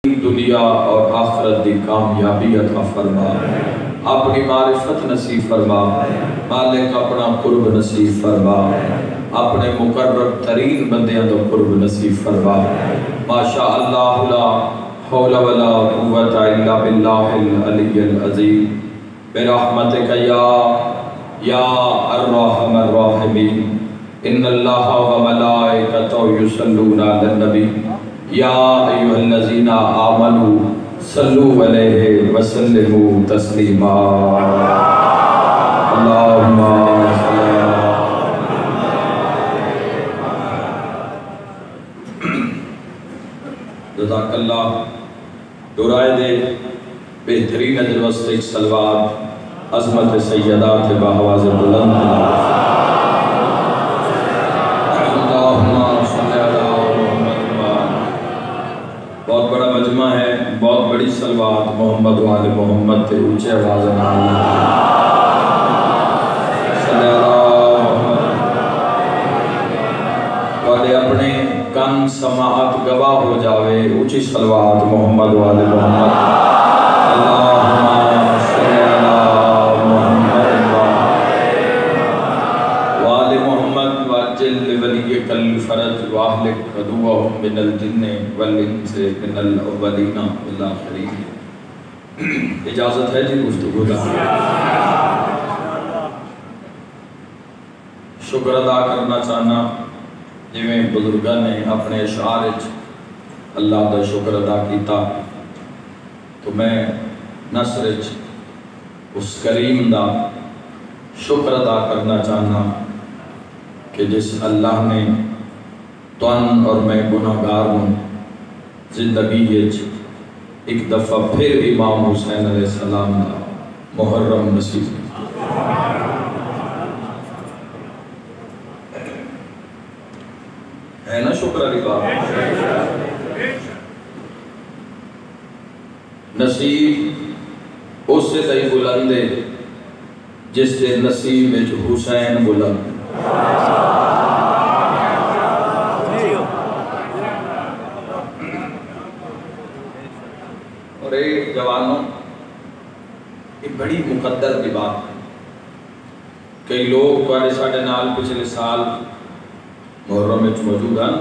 دنیا اور آخرت دی کامیابی عطا فرما، اپنی معرفت نصیب فرما، مالک اپنا قرب نصیب فرما، اپنے مقرب ترین بندیاں دا قرب نصیب فرما۔ ماشاء اللہ لا حول ولا قوت الا باللہ العلی العظیم برحمتک یا ارحم الراحمین۔ ان اللہ وملائکتہ یصلون علی النبی یا ایھا الذین آمنوا صلوا علیہ وسلموا تسلیما۔ اللہم صل جزاک اللہ۔ دورائے دے بہترین اجر وسط صلوات عظمت سیدات بآواز بلند بہت بڑا مجمع ہے، بہت بڑی صلوات محمد و آل محمد تے اونچے آواز نال صلی اللہ والے اپنے کن سماعت گواہ ہو جاوے اونچی صلوات محمد و آل محمد۔ اللہم صلی اللہ محمد و آل محمد واجل ولیک الفرج واہلک عدوہم من الجن والانس من الاولین والآخرین۔ اجازت ہے جی گفتگو دا؟ شکر ادا کرنا چاہنا جویں بزرگاں نے اپنے اشعار وچ اللہ دا شکر ادا کیتا، تو میں نثر وچ اس کریم دا شکر ادا کرنا چاہنا کہ جس اللہ نے تن اور میں گناہگار ہوں زندگی وچ ایک دفعہ پھر امام حسین علیہ السلام دا محرم نصیب ہے نا شکر علی بات۔ نصیب اس سے تئی بلند ہے جس کے نصیب وچ حسین بلند۔ اور ایک جوانوں یہ بڑی مقدر کی بات ہے۔ کئی لوگ تواڈے ساڈے نال پچھلے سال محرم وچ موجود ہیں،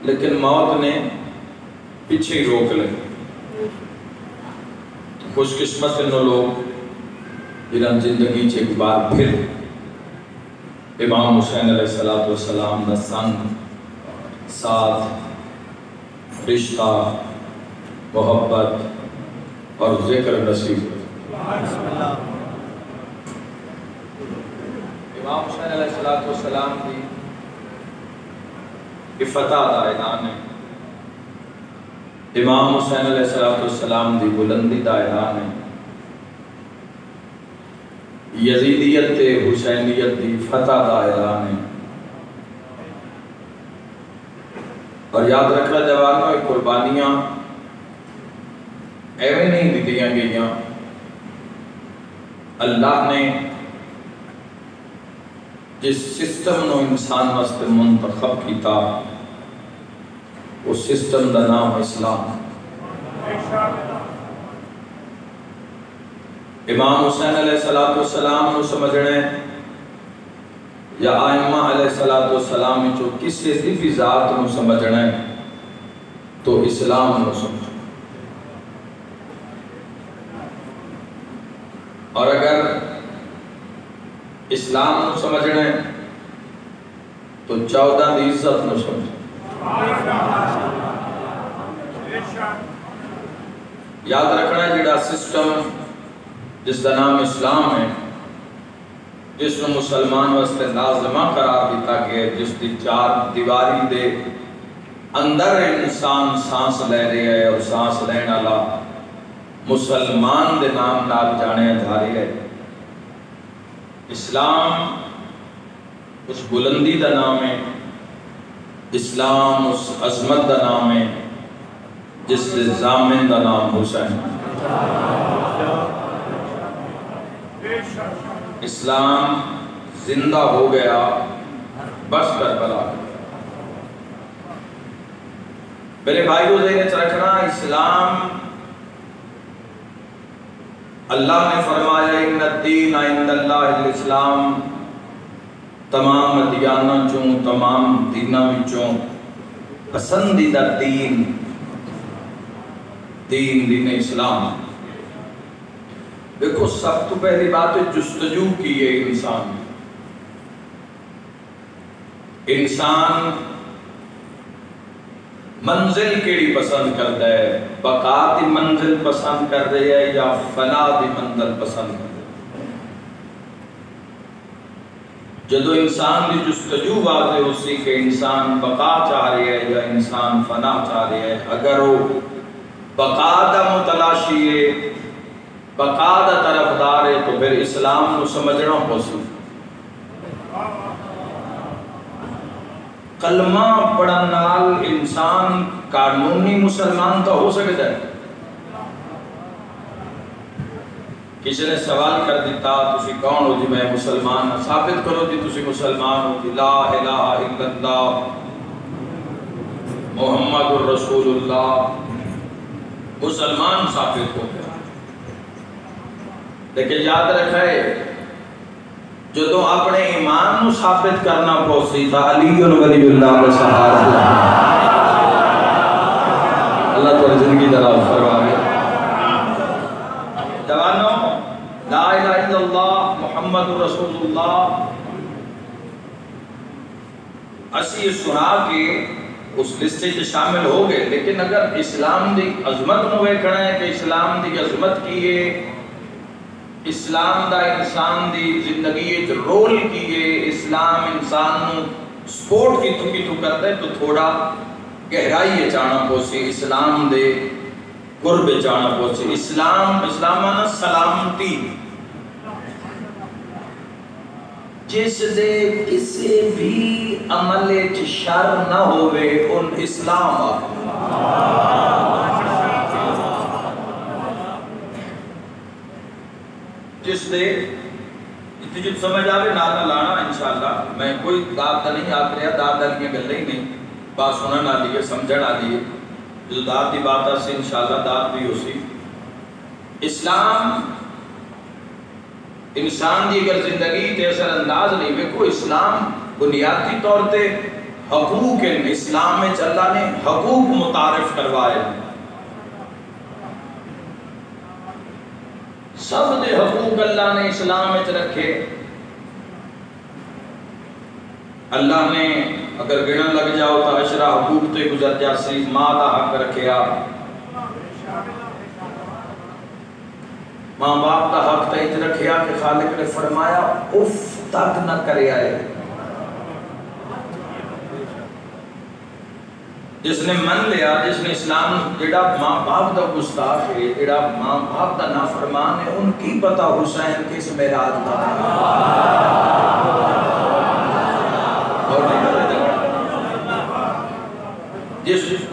لیکن موت نے پیچھے ہی روک لے۔ خوش قسمت انہوں لوگ جنہاں زندگی چ ایک بار پھر امام حسین علیہ السلام دا سنگ، ساتھ، رشتہ، محبت اور ذکر نصیب۔ امام حسین علیہ السلام کی فتح دا اعلان ہے، امام حسین علیہ السلام دی بلندی دا اعلان ہے، یزیدیت تے حسینیت دی فتح دا اعلان ہے۔ اور یاد رکھنا جوانوں یہ قربانیاں ایویں نہیں دیتیاں گئیاں، اللہ نے جس سسٹم نو انسان واسطے منتخب کیتا اس سسٹم دا نام اسلام۔ امام حسین علیہ السلام نو سمجھنے یا آئمہ علیہ السلام جو کسی بھی ذات نو سمجھنے تو اسلام نو سمجھنے، اور اگر اسلام نو سمجھنے تو 14 دی عزت نو سمجھنے۔ یاد رکھنا جڑا سسٹم جس کا نام اسلام ہے، جس کو مسلمان واسطے لازمہ قرار دیتا گیا، جس کی 4 دیواری دے اندر انسان سانس لے رہے ہیں اور سانس لینے والا مسلمان دے نام نال جانے جا رہے ہیں۔ اسلام اس بلندی دا نام ہے، اسلام اس عظمت دا نام ہے جس دے ضامن دا نام حسین۔ اسلام زندہ ہو گیا بس کربلا۔ میرے بھائیوں ذہن چ رکھنا، اسلام اللہ نے فرمایا ان الدین عند اللہ الاسلام، تمام ادیانوں چوں تمام دینوں وچوں پسندیدہ دین اسلام۔ دیکھو سب تو پہلی بات ہے جستجو کی ہے انسان منزل کیڑی پسند کرتا ہے، بقا دی منزل پسند کر رہے ہے یا فنا دی منزل پسند کر رہے ہے؟ جدو انسان دی جستجو واضح ہو سی کہ انسان بقا چاہ رہے ہے یا انسان فنا چاہ رہے ہے، اگر وہ بقا دا متلاشی ہے، بقا دا طرفدار ہے، تو پھر اسلام نو سمجھنا پوسی۔ کلمہ پڑھن نال انسان قانونی مسلمان تو ہو سکتا ہے۔ کسی نے سوال کر دیتا تسی کون ہو جی؟ میں مسلمان ہوں۔ ثابت کرو جی تسی مسلمان ہو جی، لا الہ الا اللہ محمد الرسول اللہ، مسلمان ثابت ہو گیا۔ لیکن یاد رکھے جدو اپنے ایمان نو ثابت کرنا پوسی تا علی ولی اللہ کا سہارا اللہ تو زندگی دراز فرمائے۔ جوانو لا الہ الا اللہ محمد رسول اللہ اسی سنا کے اس لسٹے سے شامل ہو گئے، لیکن اگر اسلام دی عظمت نو ویکھنا ہے کہ اسلام دی عظمت کی ہے، اسلام دا انسان دی زندگی وچ رول کی ہے، اسلام انسان نو سپورٹ کی تو کرتا ہے، تو تھوڑا گہرائی جانا پوسی، اسلام دے قرب جانا پوسی۔ اسلام مانا سلامتی، جس دے کسی بھی عمل وچ شر نہ ہوئے ان اسلام جس دے اتنی سمجھ آوے نہ لانا انشاءاللہ۔ میں کوئی داد نہیں آکھ رہا، داد کی گلیں ہی نہیں، بات سنن آ لیے سمجھن آ لیے، جو داد کی بات آ سی انشاءاللہ داد بھی ہو سی۔ اسلام انسان دی اگر زندگی تے اثر انداز نہیں ویکھو، اسلام بنیادی طور تے حقوق ہیں، اسلام میں اللہ نے حقوق متعارف کروائے، سب دے حقوق اللہ نے اسلام میں رکھے۔ اللہ نے اگر گنن لگ جاؤ تو 10 حقوق تے گزر جاسی۔ ماں دا حق رکھیا، ماں باپ دا حق تے رکھیا کہ خالق نے فرمایا اف تک نہ کرے آئے۔ جس نے من لیا، جس نے اسلام جڑا ماں باپ دا گستاخ ہے، جڑا ماں باپ دا نافرمان ہے، ان کی پتہ حسین کس معراج دا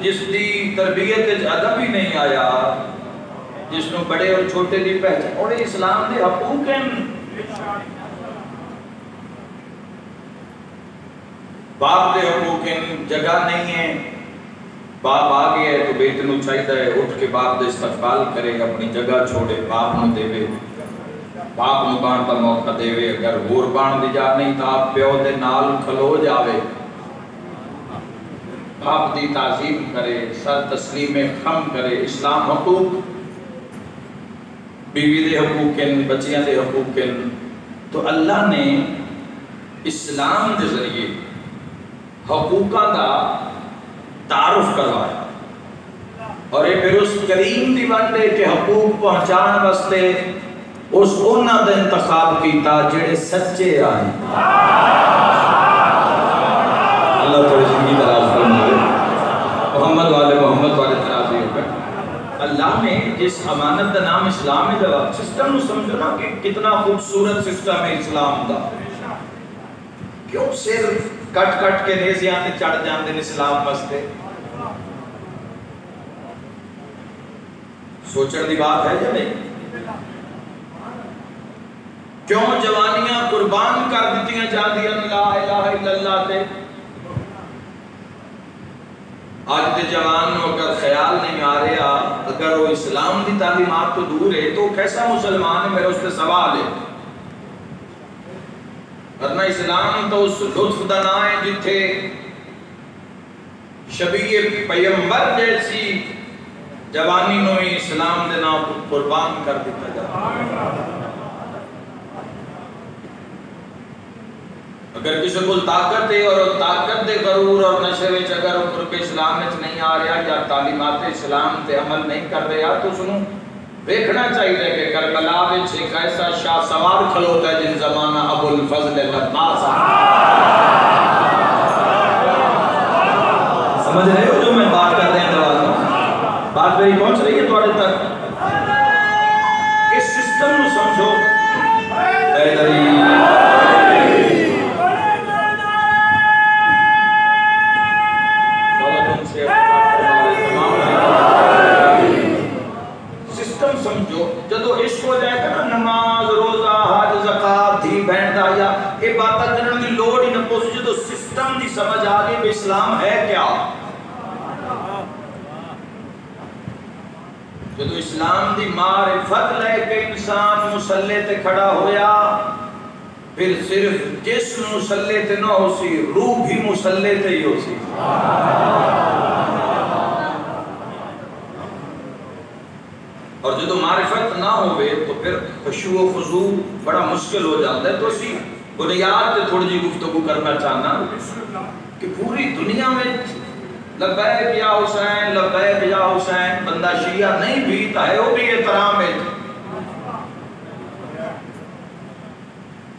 جس دی تربیت ادب ہی نہیں آیا، جس نو بڑے اور چھوٹے دی پہچان، اور اسلام دے حقوق ہیں۔ باپ دے حقوق ہیں، جگہ نہیں ہے، باپ آ گیا ہے تو بیٹے نو چاہیے اٹھ کے باپ دے استقبال کرے، اپنی جگہ چھوڑے، باپ نو دے وے، باپ نو بان دا موقع دے وے۔ اگر ہور بان دی جا نہیں تو آپ پیو دے نال کھلو جاوے، باپ دی تعظیم کرے، سر تسلیم خم کرے۔ اسلام حقوق، بیوی دے حقوق ہیں، بچیاں دے حقوق ہیں، تو اللہ نے اسلام دے ذریعے حقوقاں دا تعارف کروایا، اور یہ پھر اس کریم دی بندے کے حقوق پہنچان واسطے اس انہاں دا انتخاب کیتا جڑے سچے آئے۔ اللہ تعالی زندگی دراز فرمائے، محمد والے محمد والے دراز ہو گئے۔ اللہ نے جس امانت دا نام اسلام ہے، جب سسٹم نو سمجھو نا کہ کتنا خوبصورت سسٹم ہے اسلام دا، کیوں صرف کٹ کٹ کے نیزیاں تے چڑھ جاندے اسلام واسطے؟ سوچن دی بات ہے یا نہیں؟ کیوں جوانیاں قربان کر دیتیاں جاندیاں لا الہ الا اللہ تے؟ آج دے جوان نو اگر خیال نہیں آ رہا اگر وہ اسلام دی تعلیمات تو دور ہے تو کیسا مسلمان ہے، میرا اس پہ سوال ہے۔ ورنہ اسلام تو اس لطف دا نام ہے جتھے شبیہ پیغمبر جیسی جوانی نو ہی اسلام دے نام قربان کر دیتا جاتا۔ اگر کسی کو طاقت ہے اور طاقت دے غرور اور نشے وچ اگر قرب اسلام وچ نہیں آ رہا یا تعلیمات اسلام تے عمل نہیں کر رہا تو سنوں دیکھنا چاہیے کہ کربلا وچ ایک ایسا شاہ سوار کھلوتا ہے جن زمانہ ابو الفضل العباس۔ سمجھ رہے ہو جو میں بات کر رہے ہیں دوازوں؟ بات میری پہنچ رہی ہے تھوڑے تک؟ اس سسٹم نو سمجھو۔ سسٹم سمجھو، جدو عشق ہو جائے گا نا نماز روزہ حج زکات دھی بہن دا یا یہ باتیں کرنے کی لوڑ ہی نہ پوچھ، جدو سسٹم دی سمجھ آ گئی اسلام ہے کیا، جدو اسلام دی معرفت لے کے انسان مسلح تے کھڑا ہویا پھر صرف جسم مسلح تے نہ ہو سی روح بھی مسلح تے ہی ہو سی۔ اور جدو معرفت نہ ہوئے تو پھر خشوع و خضوع بڑا مشکل ہو جاتا ہے۔ تو اسی بنیاد تے تھوڑی جی گفتگو کرنا چاہنا کہ پوری دنیا میں لبیک یا حسین لبیک یا حسین بندہ شیعہ نہیں بھی ہے وہ بھی احترام ہے۔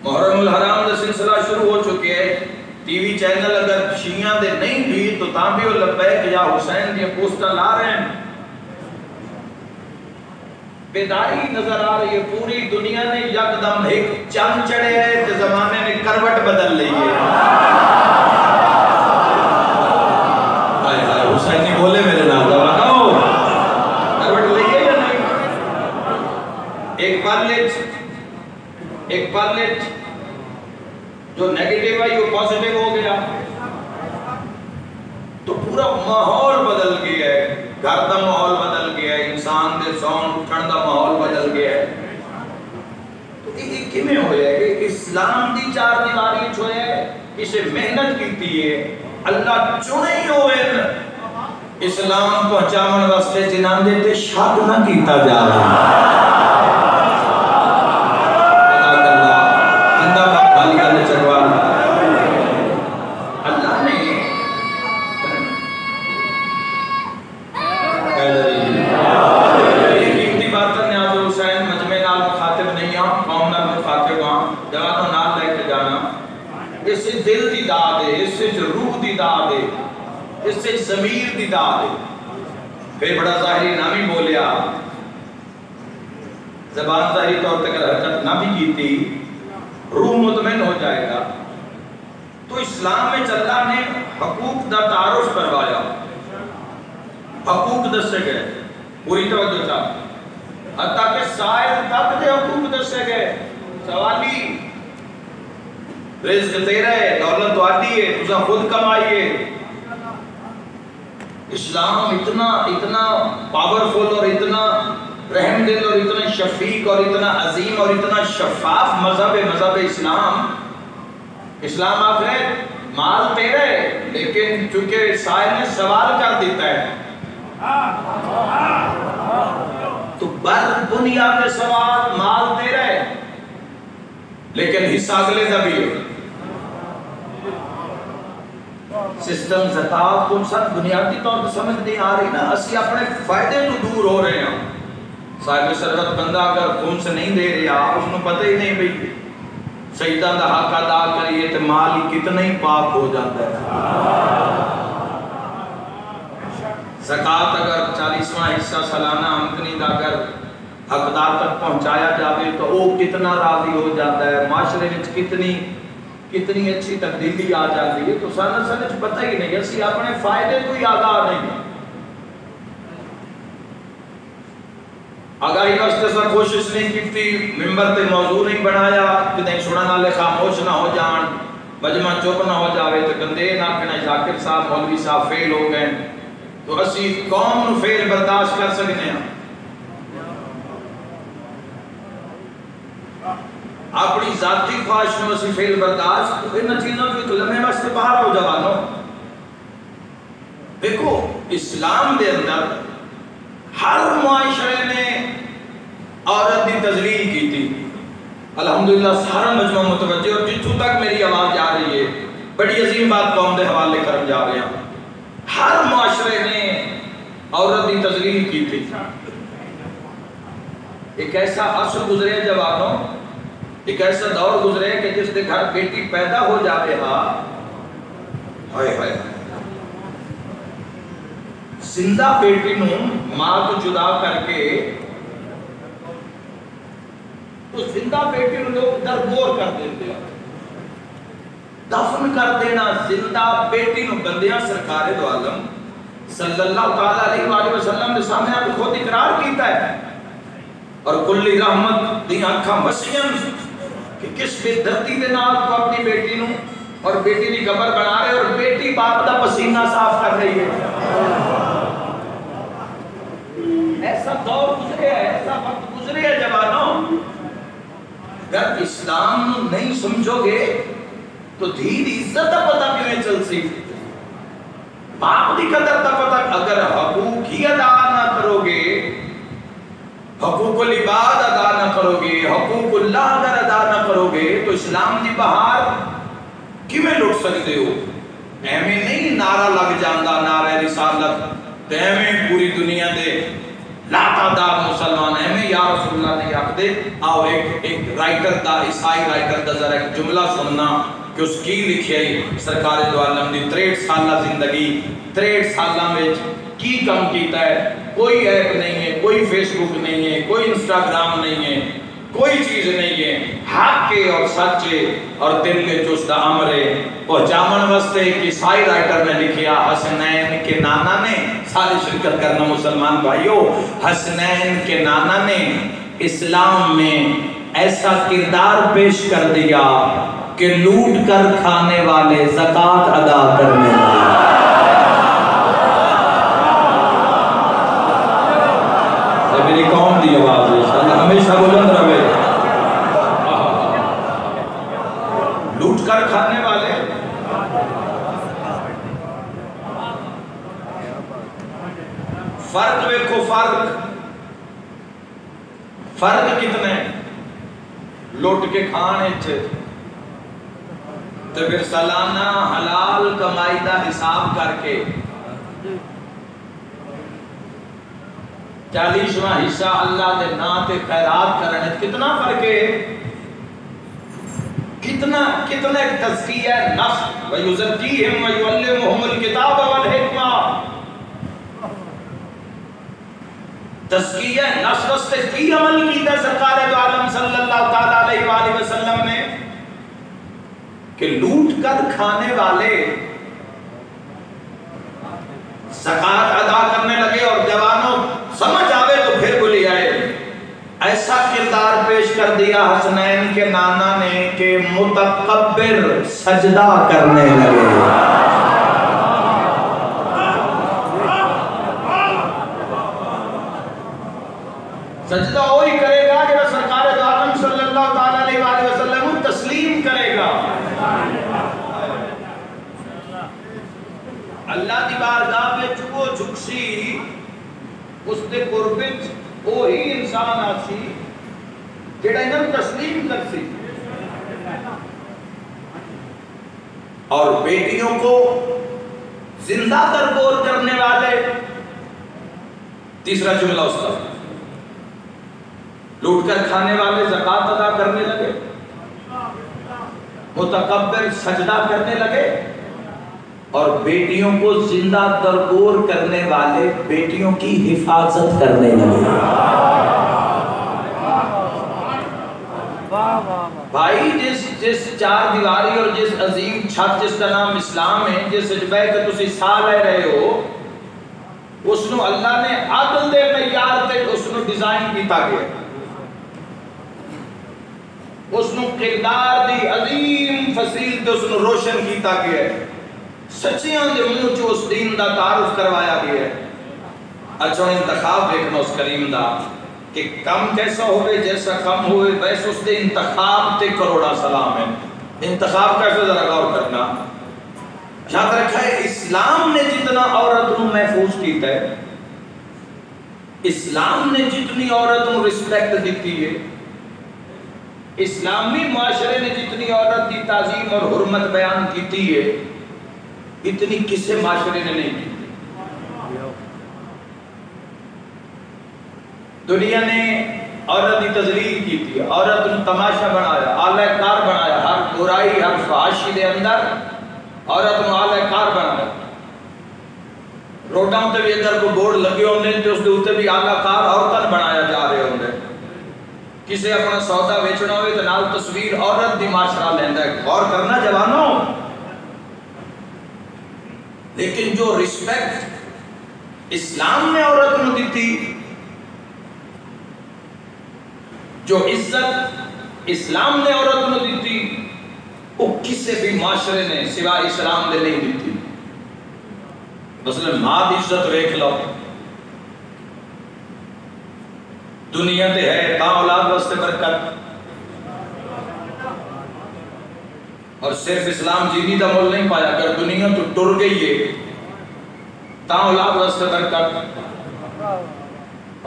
محرم الحرام کا سلسلہ شروع ہو چکے ہے، ٹی وی چینل اگر شیعہ دے نہیں بھی تو تاں بھی وہ لبیک یا حسین دی پوسٹر لا رہے ہیں۔ بیداری نظر آ رہی ہے، پوری دنیا نے یکدم ایک چند چڑھے ہے کہ زمانے نے کروٹ بدل لی ہے۔ حسین نہیں بولے میرے نام دباؤ کروٹ لئیے یا نہیں؟ ایک پرلٹ جو نیگیٹیو ہے وہ پازیٹیو ہو گیا تو پورا ماحول بدل گیا ہے، گھر دا ماحول بدل گیا ہے، انسان دے سون اٹھن دا ماحول بدل گیا ہے۔ تو یہ کیویں ہویا ہے کہ اسلام دی چار دیواری وچ ہویا ہے، کسے محنت کیتی ہے، اللہ چنے ہی ہوئے اسلام پہنچاون واسطے جنہاں دے تے شک نہ کیتا جا رہا۔ اللہ نے قیمتی باتیں نیاز حسین مجمع نال مخاطب نہیں ہاں، قوم نال مخاطب ہاں، جوانوں نال لے کے جانا۔ اس سے دل دی داد ہے، اس سے روح دی داد ہے، اس سے ضمیر دی داد ہے۔ پھر بڑا ظاہری نامی بولیا، زبان ظاہری طور تک حرکت نہ بھی کی تھی، روح مطمئن ہو جائے گا۔ تو اسلام میں اللہ نے حقوق دا تعارف کروایا، حقوق دسے گئے، پوری توجہ چاہتا حتیٰ کہ سائل تک دے حقوق دسے گئے۔ سوالی رزق تیرا ہے، دولت وادی ہے، تجھا خود کمائیے۔ اسلام اتنا پاورفل اور اتنا رحم دل اور اتنا شفیق اور اتنا عظیم اور اتنا شفاف مذہب اسلام آپ ہے مال تیرا ہے، لیکن چونکہ سائل نے سوال کر دیتا ہے تو بر بنیاد سوال مال تیرا ہے لیکن حصہ اگلے دا بھی ہے۔ سسٹم زکاة کو سب بنیادی طور پر سمجھ نہیں آ رہی نا، اسی اپنے فائدے تو دور ہو رہے ہیں۔ صاحب ثروت بندہ اگر خون سے نہیں دے رہا، اس نے پتہ ہی نہیں بھئی سجدہ دا حق ادا کریے تو مال کتنا ہی پاک ہو جاتا ہے۔ زکاة اگر 40واں حصہ سالانہ آمدنی دا اگر حقدار تک پہنچایا جاوے تو وہ کتنا راضی ہو جاتا ہے، معاشرے وچ کتنی اچھی تبدیلی آ جاتی ہے۔ تو سارا سنچ پتہ ہی نہیں، اسی اپنے فائدے تو ہی آگاہ نہیں۔ آگاہی واسطے سا کوشش نہیں کیتی، ممبر تے موضوع نہیں بنایا کہ نہیں سنن والے خاموش نہ ہو جان، مجمع چپ نہ ہو جاوے تو گندے نہ کہنا ذاکر صاحب مولوی صاحب فیل ہو گئے، تو اسی قوم نو فیل برداشت کر سکتے ہیں. اپنی ذاتی خواہش نو اسی فیل برداشت ان چیزوں کی لمحے واسطے باہر ہو جوانو. دیکھو اسلام دے اندر ہر معاشرے نے عورت دی تذلیل کی تھی. الحمدللہ سارا مجمع متوجہ اور جتوں تک میری آواز جا رہی ہے بڑی عظیم بات قوم دے حوالے کرم جا رہے ہیں. ہر معاشرے نے عورت دی تذلیل کی تھی. ایک ایسا عصر گزرے جوانوں, ایک ایسا دور گزرے کہ جس کے گھر بیٹی پیدا ہو جاتے ہاں ہائے ہائے زندہ بیٹی نو ماں کو جدا کر کے تو زندہ بیٹی نو لوگ درگور کر دیتے ہیں, دفن کر دینا زندہ بیٹی نو. بندیاں سرکار دو عالم صلی اللہ تعالیٰ علیہ وآلہ وسلم نے سامنے آپ خود اقرار کیتا ہے اور کلی رحمت دی آنکھاں وسیعن کہ کس بے دردی دے نال تو اپنی بیٹی نو اور بیٹی دی قبر بنا رہے اور بیٹی باپ دا پسینہ صاف کر رہی ہے. ایسا دور گزرے ہے, ایسا وقت گزرے ہے جوانوں. اگر اسلام نہیں سمجھو گے تو دین عزت دا پتہ کیوں چل سی, باپ دی قدر دا پتہ. اگر حقوق ہی ادا نہ کرو گے, حقوق العباد ادا نہ کرو گے, حقوق اللہ اگر ادا نہ کرو گے تو اسلام دی بہار کیویں لٹ سکتے ہو؟ ایویں نہیں نعرہ لگ جاندا نعرہ رسالت تے ایویں پوری دنیا دے لاتعداد مسلمان ایویں یا رسول اللہ نے آکھ دے. آؤ ایک رائٹر دا, عیسائی رائٹر دا ذرا ایک جملہ سننا کہ اس کی لکھی ہے سرکار دو عالم دی 63 سالہ زندگی, 63 سالہ میں کی کم کیتا ہے. کوئی ایپ نہیں ہے, کوئی فیس بک نہیں ہے, کوئی انسٹاگرام نہیں ہے, کوئی چیز نہیں ہے. حق کے اور سچے اور دل کے چست امرے پہنچامن واسطے ایک عیسائی رائٹر نے لکھیا حسنین کے نانا نے, ساری شرکت کرنا مسلمان بھائیو, حسنین کے نانا نے اسلام میں ایسا کردار پیش کر دیا کہ لوٹ کر کھانے والے زکوٰۃ ادا کرنے والے. میری قوم دی آواز ہے ہمیشہ بلند رہے. لوٹ کر کھانے والے فرق دیکھو, فرق کتنے لوٹ کے کھانے چھے تو پھر سالانہ حلال کمائی دا حساب کر کے 40واں حصہ اللہ دے نام تے خیرات کرنے کتنا فرق ہے, کتنا ایک تزکیہ نفس وَيُزَكِّيهِمْ وَيُعَلِّمُهُمُ الْكِتَابَ وَالْحِکْمَةَ. تزکیہ نفس واسطے کی عمل کیتا سرکار دو عالم صلی اللہ تعالیٰ علیہ وآلہ وسلم نے کہ لوٹ کر کھانے والے زکوٰۃ ادا کرنے لگے. اور جوانوں سمجھ آوے تو پھر بولی آئے, ایسا کردار پیش کر دیا حسنین کے نانا نے کہ متکبر سجدہ کرنے لگے. سجدہ وہی کرے گا کہ سرکار دو عالم صلی اللہ تعالیٰ علیہ وآلہ وسلم تسلیم کرے گا. اللہ دی بارگاہ میں چکو جھکسی اس دے قربت وہی انسان آسی جڑا انہوں تسلیم کر سی. اور بیٹیوں کو زندہ درگور کرنے والے, تیسرا جملہ اس کا, لوٹ کر کھانے والے زکوٰۃ ادا کرنے لگے, متکبر سجدہ کرنے لگے, اور بیٹیوں کو زندہ درگور کرنے والے بیٹیوں کی حفاظت کرنے لگے. بھائی جس چار دیواری اور جس عظیم چھت جس کا نام اسلام ہے, جس جبہ کہ تسی سا لے رہے ہو, اس نو اللہ نے عدل دے معیار تے اس نو ڈیزائن کیتا گیا, اس نو کردار دی عظیم فصیل تے اس نو روشن کیتا گیا. سچیاں دے منہ چ اس دین دا تعارف کروایا گیا ہے۔ اچھا انتخاب دیکھنا اس کریم دا کہ کم کیسا ہوئے، جیسا کم ہوئے ویسے اس دے انتخاب تے کروڑا سلام ہے۔ انتخاب کیسے ذرا غور کرنا، یاد رکھا ہے اسلام نے جتنا عورت کو محفوظ کیتا ہے، اسلام نے جتنی عورت کو رسپیکٹ دیتی ہے، اسلامی معاشرے نے جتنی عورت کی تعظیم اور حرمت بیان کیتی ہے، اتنی کسی معاشرے نے نہیں کی۔ دنیا نے عورت کی تذلیل کی تھی، عورت کو تماشا بنایا، اعلی کار بنایا، ہر برائی ہر فحاشی دے اندر عورت کو اعلی کار بنایا۔ روڈاں تے بھی اگر کوئی بورڈ لگے ہوندے تے اس دے اوتے بھی اعلی کار عورتاں بنایا جا رہے ہوندے۔ کسے اپنا سودا بیچنا ہوئے تے نال تصویر عورت دی معاشرہ لیندا ہے۔ غور کرنا جوانوں، لیکن جو رسپیکٹ اسلام نے عورت کو دیتی، جو عزت اسلام نے عورت کو دیتی، وہ کسی بھی معاشرے نے سوائے اسلام دے نہیں دیتی۔ مثلا ماں دی عزت دیکھ لو، دنیا تے ہے تا اولاد واسطے برکت، اور صرف اسلام جیدی دا مول نہیں پایا، اگر دنیا تو ٹر گئی ہے تا اولاد واسطے برکت۔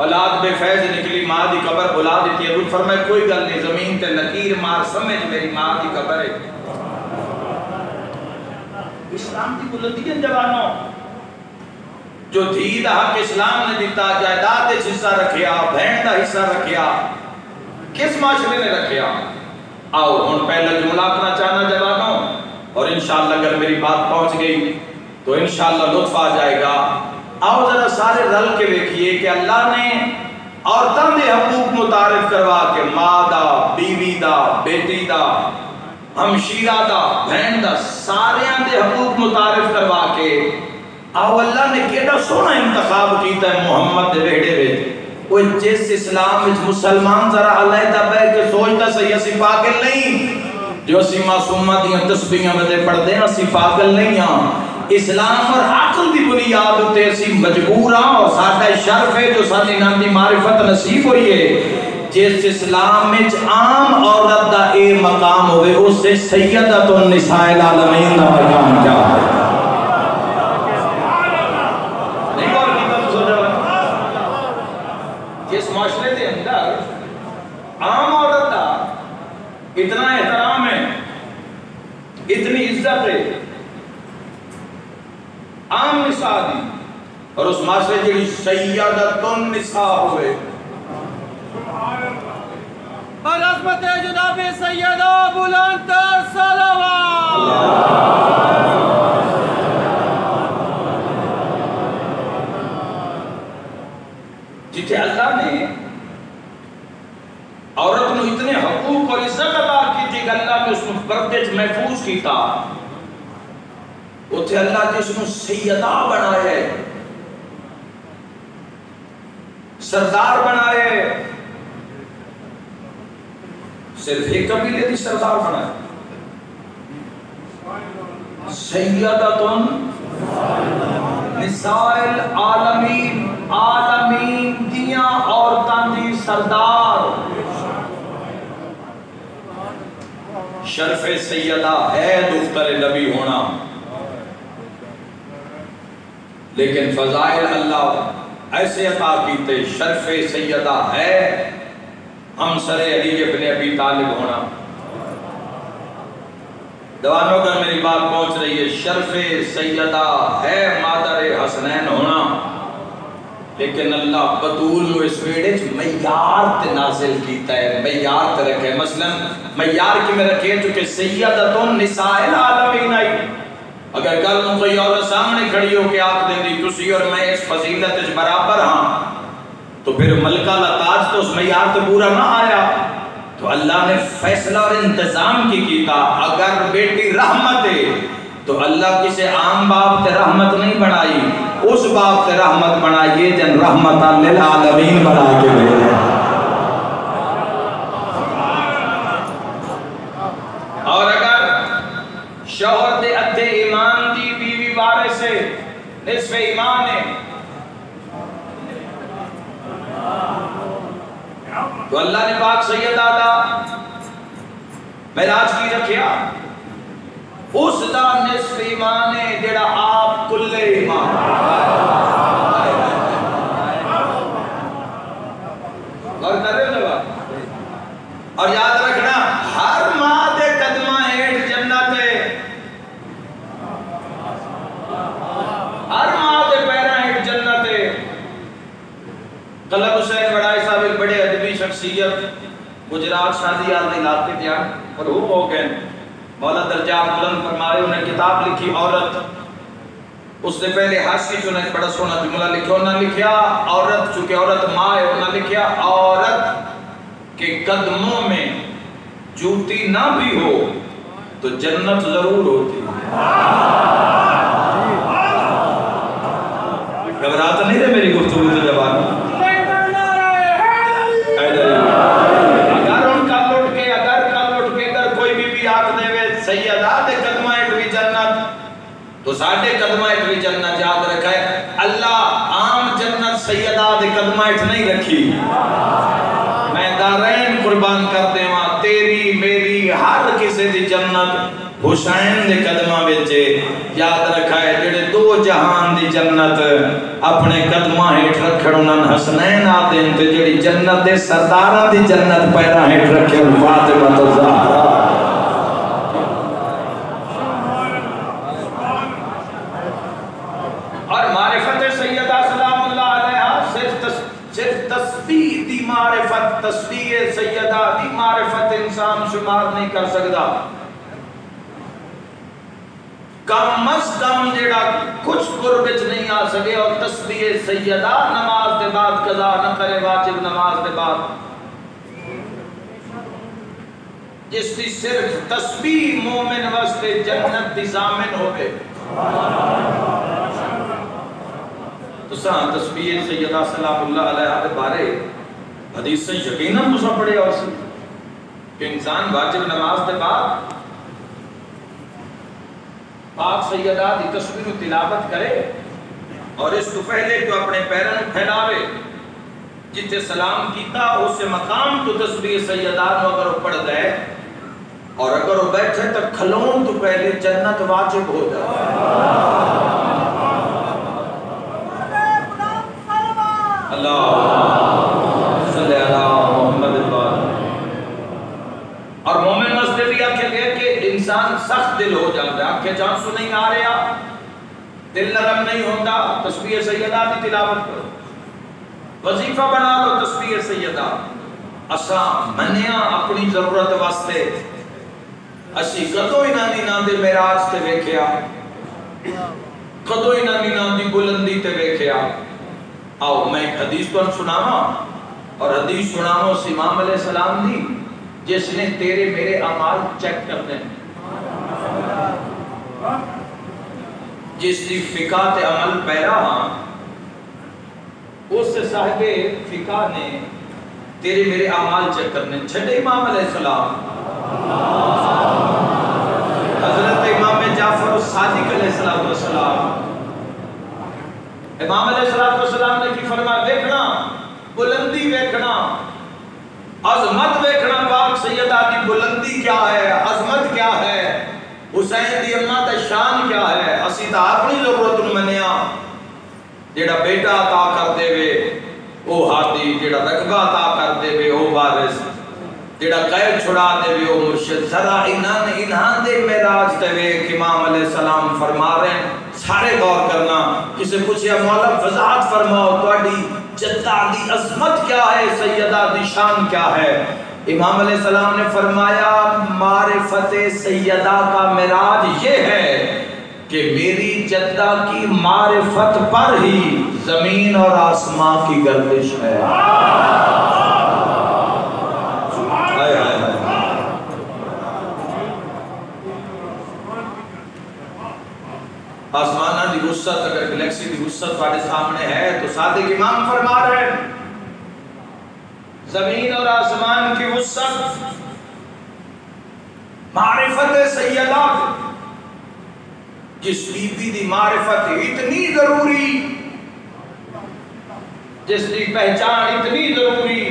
اولاد بے فیض نکلی، ماں دی قبر بلا دیتی ہے، حضور فرمائے کوئی گل نہیں، زمین تے لکیر مار سمجھ میری ماں دی قبر ہے۔ اسلام دی بلندی ہے جوانوں، جو دھی دا حق اسلام نے دیتا، جائیداد وچ حصہ رکھیا، بہن دا حصہ رکھیا، کس معاشرے نے رکھیا؟ آؤ ہن پہلا جملہ اپنا چاہنا جوانوں، اور انشاءاللہ اگر میری بات پہنچ گئی تو انشاءاللہ لطف آ جائے گا۔ آؤ ذرا سارے رل کے دیکھیے کہ اللہ نے عورتوں دے حقوق متعارف کروا کے ماں دا، بیوی دا، بیٹی دا، ہمشیرہ دا، بہن دا، ساریاں دے حقوق متعارف کروا کے آؤ اللہ نے کیڑا سونا انتخاب کیتا ہے محمد دے بیڑے وچ۔ وہ جس اسلام وچ مسلمان ذرا علیحدہ بیٹھ کے سوچتا سی اسی پاگل نہیں، جو اسی معصومہ دیاں تسبیحاں ودے پڑھدے ہیں اسی پاگل نہیں ہاں۔ اسلام اور عقل دی بنیاد تے اسی مجبور ہاں، اور ساڈا شرف ہے جو ساری نام دی معرفت نصیب ہوئی ہے۔ جس اسلام وچ عام عورت دا اے مقام ہوئے اس سے سیدۃ النساء العالمین دا مقام کیا ہے؟ جس معاشرے دے اندر عام عورت دا اتنا احترام ہے، اتنی عزت ہے عام نساء دی، اور اس معاشرے جڑی سیدۃ النساء ہوئے، اور عظمت جناب سیدہ بلند صلوات جتھے اللہ نے عورت کو اتنے حقوق اور عزت عطا کی تھی کہ اللہ نے اس کو پردے محفوظ کیتا، اتھے اللہ نے اس کو سیدہ بنائے، سردار بنائے، صرف ایک قبیلے دی سردار بنائے، سیدۃ نساء العالمین، عالمین دیاں عورتاں دی سردار۔ شرف سیدہ ہے دختر نبی ہونا، لیکن فضائل اللہ ایسے عطا کیتے، شرف سیدہ ہے ہمسر علی ابن ابی طالب ہونا۔ دوانوں کا میری بات پہنچ رہی ہے، شرف سیدہ ہے مادر حسنین ہونا، لیکن اللہ بطول نو اس ویڑے معیار تے نازل کیتا ہے، معیار تے رکھے۔ مثلا معیار کی میں رکھے چونکہ سیدۃ النساء العالمین آئی، اگر کل میں کوئی عورت سامنے کھڑی ہو کے آنکھ دیں دی تسی اور میں اس فضیلت اس برابر ہاں، تو پھر ملکہ لتاج تو اس معیار تے پورا نہ آیا۔ تو اللہ نے فیصلہ اور انتظام کی کیتا، اگر بیٹی رحمت ہے تو اللہ کسے عام باپ تے رحمت نہیں بنائی، اس باپ تے رحمت بنائیے جن رحمت للعالمین بنا کے بھیجے۔ اور اگر شوہر دے ادھے ایمان دی بیوی نصف ایمان ہے. تو اللہ نے پاک سید آدھا معراج کی رکھیا اس دا نصف ایمان ہے جڑا آپ کلے ایمان. اور کرے جواب. اور یاد رکھنا ہر ماں دے قدمہ ہیٹھ جنت ہے. ہر ماں دے پیرہ ہیٹھ جنت ہے. قلب حسین بڑائی صاحب ایک بڑے ادبی شخصیت گجرات شادیال دے علاقے دیا مرحوم ہو گئے. مولا درجات بلند فرمائے انہیں کتاب لکھی عورت. اس نے پہلے حاشی چنیں بڑا سونا جملہ لکھا. انہوں نے لکھیا عورت چونکہ عورت ماں ہے انہوں نے لکھیا عورت کے قدموں میں جوتی نہ بھی ہو تو جنت ضرور ہوتی. گھبراتا نہیں رہے میری گفتگو تو جواب. اگر ان کا لٹ کے اگر کوئی بھی آکھ دے وے سیدہ دے قدمہ ایک بھی جنت تو ساڑھے قدمہ ایک بھی جنت. یاد رکھا ہے اللہ عام جنت سیدہ دے قدمہ ایک نہیں رکھی. میں دارین قربان کرتے ہاں تیری میری ہر کسی دی جنت حسین دے قدمہ بچے. یاد رکھا ہے جڑے دو جہان دی جنت اپنے قدمہ ہیٹ رکھڑ انہاں حسنین آتے ہیں تے جڑی جنت دے سردارہ دی جنت پیرا ہیٹ رکھے فاطمہ الزہرا. اور معرفت سیدہ سلام اللہ علیہ صرف تسبیح دی معرفت تسبیح سیدہ دی معرفت انسان شمار نہیں کر سکتا. کم از کم جڑا کچھ قربچ نہیں آ سکے اور تسبیح سیدہ نماز دے بعد قضا نہ کرے واجب نماز دے بعد جس دی صرف تسبیح مومن واسطے جنت دی ضامن ہوئے. تو ساں تسبیح سیدہ سلام اللہ علیہ دے بارے حدیث سے یقیناً تو پڑے اور سی کہ انسان واجب نماز دے بعد پاک سیدہ دی تسبیح تلاوت کرے اور اس تو پہلے تو اپنے پیرن پھیلاوے جتے سلام کیتا اس سے مقام تو تسبیح سیدہ نو اگر وہ پڑھ دے اور اگر وہ بیٹھے تو کھلون تو پہلے جنت واجب ہو جائے. اللہ صلی اللہ محمد البار. اور مومن مسئلے بھی آنکھیں گئے کہ انسان سخت دل ہو جاتا ہے. آنکھیں جانسو نہیں آ رہا دل نرم نہیں ہوتا تسبیح سیدہ دی تلاوت کرو. وظیفہ بنا لو تسبیح سیدہ. اساں منیا اپنی ضرورت واسطے اسی کدو ہی نہ دے معراج تے ویکھیا کدو ہی نہ دی بلندی تے ویکھیا. آؤ میں ایک حدیث کو سناواں اور حدیث سناواں اس امام علیہ السلام دی جس نے تیرے میرے اعمال چیک کرنے جس دی فقہ تے عمل پیرا ہاں اس سے صاحب فقہ نے تیرے میرے اعمال چیک کرنے چھڑے امام علیہ السلام حضرت امام جعفر الصادق علیہ السلام. امام علیہ السلام نے کی فرمایا ویکھنا بلندی ویکھنا عظمت ویکھنا. پاک سیدہ دی بلندی کیا ہے عظمت کیا ہے حسین دی اماں دا شان کیا ہے. اسی تا اپنی ضرورت منیا جیڑا بیٹا عطا کر دے وے او ہادی جیڑا رقبہ عطا کر دے وے او وارث جیڑا قید چھڑا دے وے او مرشد. ذرا انہاں دے معراج تے ویکھ امام علیہ السلام فرما رہے ہیں سارے غور کرنا. کسے پوچھیا مولا وضاحت فرماؤ تواڈی جدہ دی عظمت کیا ہے سیدہ دی شان کیا ہے. امام علیہ السلام نے فرمایا معرفت سیدہ کا معراج یہ ہے کہ میری جدہ کی معرفت پر ہی زمین اور آسمان کی گردش ہے. آسمانہ دی وسعت اگر گلیکسی دی وسعت تواڈے سامنے ہے تو صادق امام فرما رہے ہیں زمین اور آسمان کی وسعت معرفت سیدہ جس بی بی دی معرفت اتنی ضروری، جس دی پہچان اتنی ضروری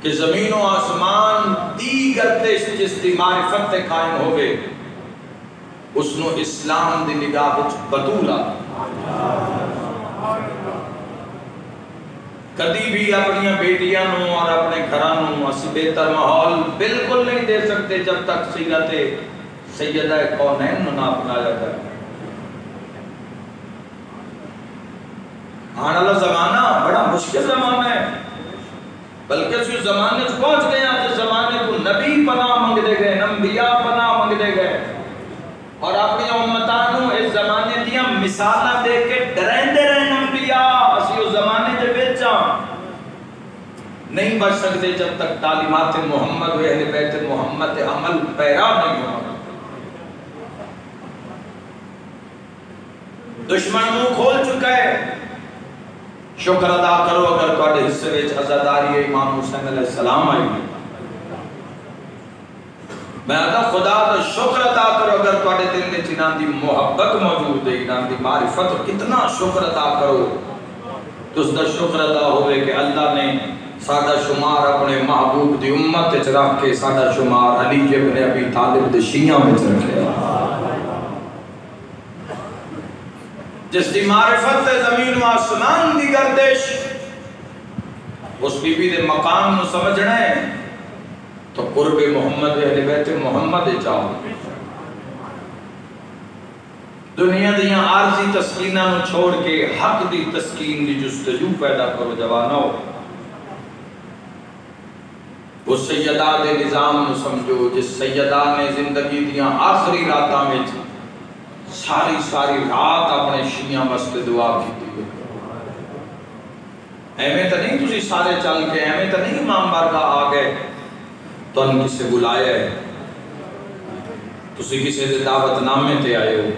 کہ زمین و آسمان دی گردش جس دی معرفت تے قائم ہوگے، اس نو اسلام دی نگاہ وچ بطولا۔ کدی بھی اپنی بیٹیاں نو اور اپنے گھراں نو اسی بہتر ماحول بالکل نہیں دے سکتے جب تک سیدہ کونین نو نہ اپنایا جائے۔ آنے والا زمانہ بڑا مشکل زمانہ ہے، بلکہ اس زمانے سے پہنچ گیا جس زمانے کو نبی پناہ منگ دے گئے، انبیاء پناہ منگ دے گئے، اور اپنی امتانوں اس زمانے دیا مثالہ دے کے ڈرائیں دے رہے ہیں انبیاء۔ اسی اس زمانے دے بیچاں نہیں بچ سکتے جب تک تعلیمات محمد و اہل بیت محمد عمل پیرا نہیں ہوا۔ دشمن منہ کھول چکا ہے، شکر ادا کرو اگر تواڈے حصے وچ عزاداری امام حسین علیہ السلام آئی۔ میں آتا خدا کا شکر ادا کرو اگر تواڈے دل میں انہاں دی محبت موجود ہے، انہاں دی معرفت، کتنا شکر ادا کرو تو اس کا شکر ادا ہوئے کہ اللہ نے سادہ شمار اپنے محبوب دی امت وچ رکھ کے سادہ شمار علی ابن ابی طالب دے شیعہ وچ رکھے، جس دی معرفت زمین و آسمان دی گردش۔ اس بی بی دے مقام نو سمجھنا ہے تو قرب محمد اہل بیت محمد چاہو۔ دنیا دیاں عارضی تسکینہ نو چھوڑ کے حق دی تسکین دی جستجو پیدا کرو جوانو۔ اس سیدہ دے نظام نو سمجھو جس سیدہ نے زندگی دیاں آخری راتاں میں ساری رات اپنے شیعہ واسطے دعا کی تھی۔ ایویں تو نہیں تسی سارے چل کے، ایویں تو نہیں امام بارگاہ آ گئے تو ان کسے بلایا ہے، تسی کسے دے دعوت نامے تے آئے ہو۔